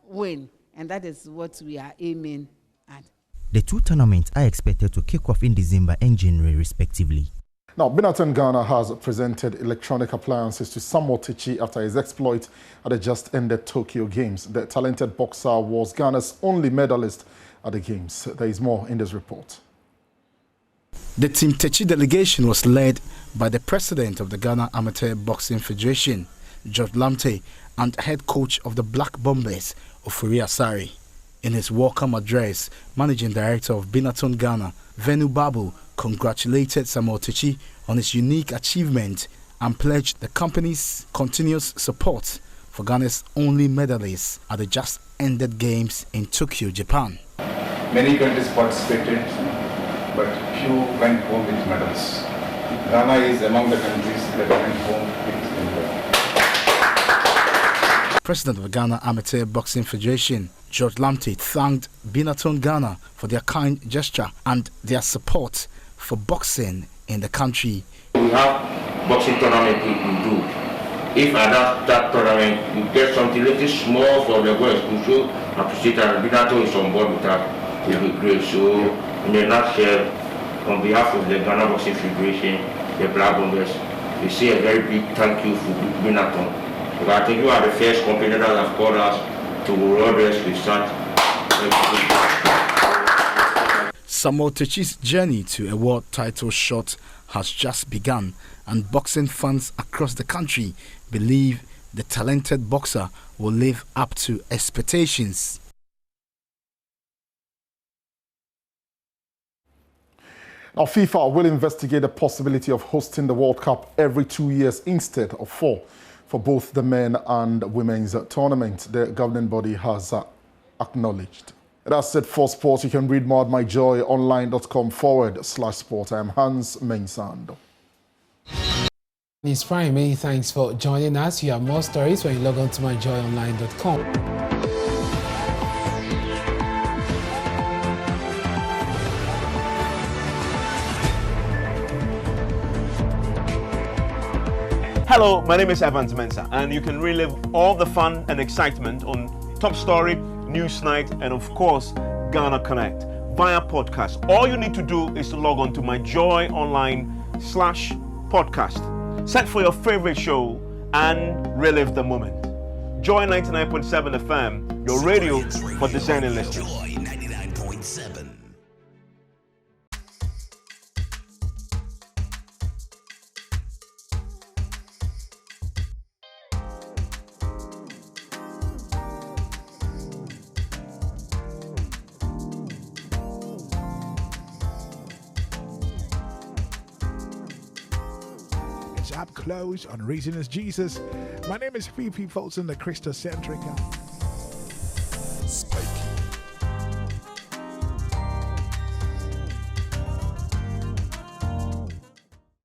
Speaker 8: win. And that is what we are aiming at.
Speaker 7: The two tournaments are expected to kick off in December and January, respectively.
Speaker 5: Now, Binatton Ghana has presented electronic appliances to Samuel Techi after his exploit at the just-ended Tokyo Games. The talented boxer was Ghana's only medalist at the Games. There is more in this report.
Speaker 4: The Team Techi delegation was led by the president of the Ghana Amateur Boxing Federation, George Lamte, and head coach of the Black Bombers, Ofori Asari. In his welcome address, managing director of Binatton Ghana, Venu Babu, congratulated Samuel Techi on his unique achievement and pledged the company's continuous support for Ghana's only medalist at the just-ended Games in Tokyo, Japan.
Speaker 9: Many countries participated, but few went home with medals. Ghana is among the countries that went home with medals.
Speaker 4: President of the Ghana Amateur Boxing Federation, George Lamte, thanked Binatton Ghana for their kind gesture and their support for boxing in the country.
Speaker 11: We have boxing tournament we do. If at that tournament we get something little small for the boys to show appreciate that Binatton is on board with that, it will be great. So in a nutshell, on behalf of the Ghana Boxing Federation, the Black Bombers, we say a very big thank you for Binatton. Because I think you are the first company that have called us to road race with such.
Speaker 4: Samuel Techi's journey to a world title shot has just begun, and boxing fans across the country believe the talented boxer will live up to expectations.
Speaker 5: Now, FIFA will investigate the possibility of hosting the World Cup every 2 years instead of 4 for both the men and women's tournament, the governing body has acknowledged. That's it for sports. You can read more at myjoyonline.com/sport. I am Hans Mensando.
Speaker 1: It's Prime. Many thanks for joining us. You have more stories when you log on to myjoyonline.com.
Speaker 16: Hello, my name is Evans Mensah, and you can relive all the fun and excitement on Top Story, Newsnight, and of course, Ghana Connect via podcast. All you need to do is to log on to myjoyonline/podcast. Search for your favorite show and relive the moment. Joy 99.7 FM, your radio for discerning listeners. Joy 99.7.
Speaker 24: Up close on Reason is Jesus. My name is P.P. Fulton, the Christocentric. Spike.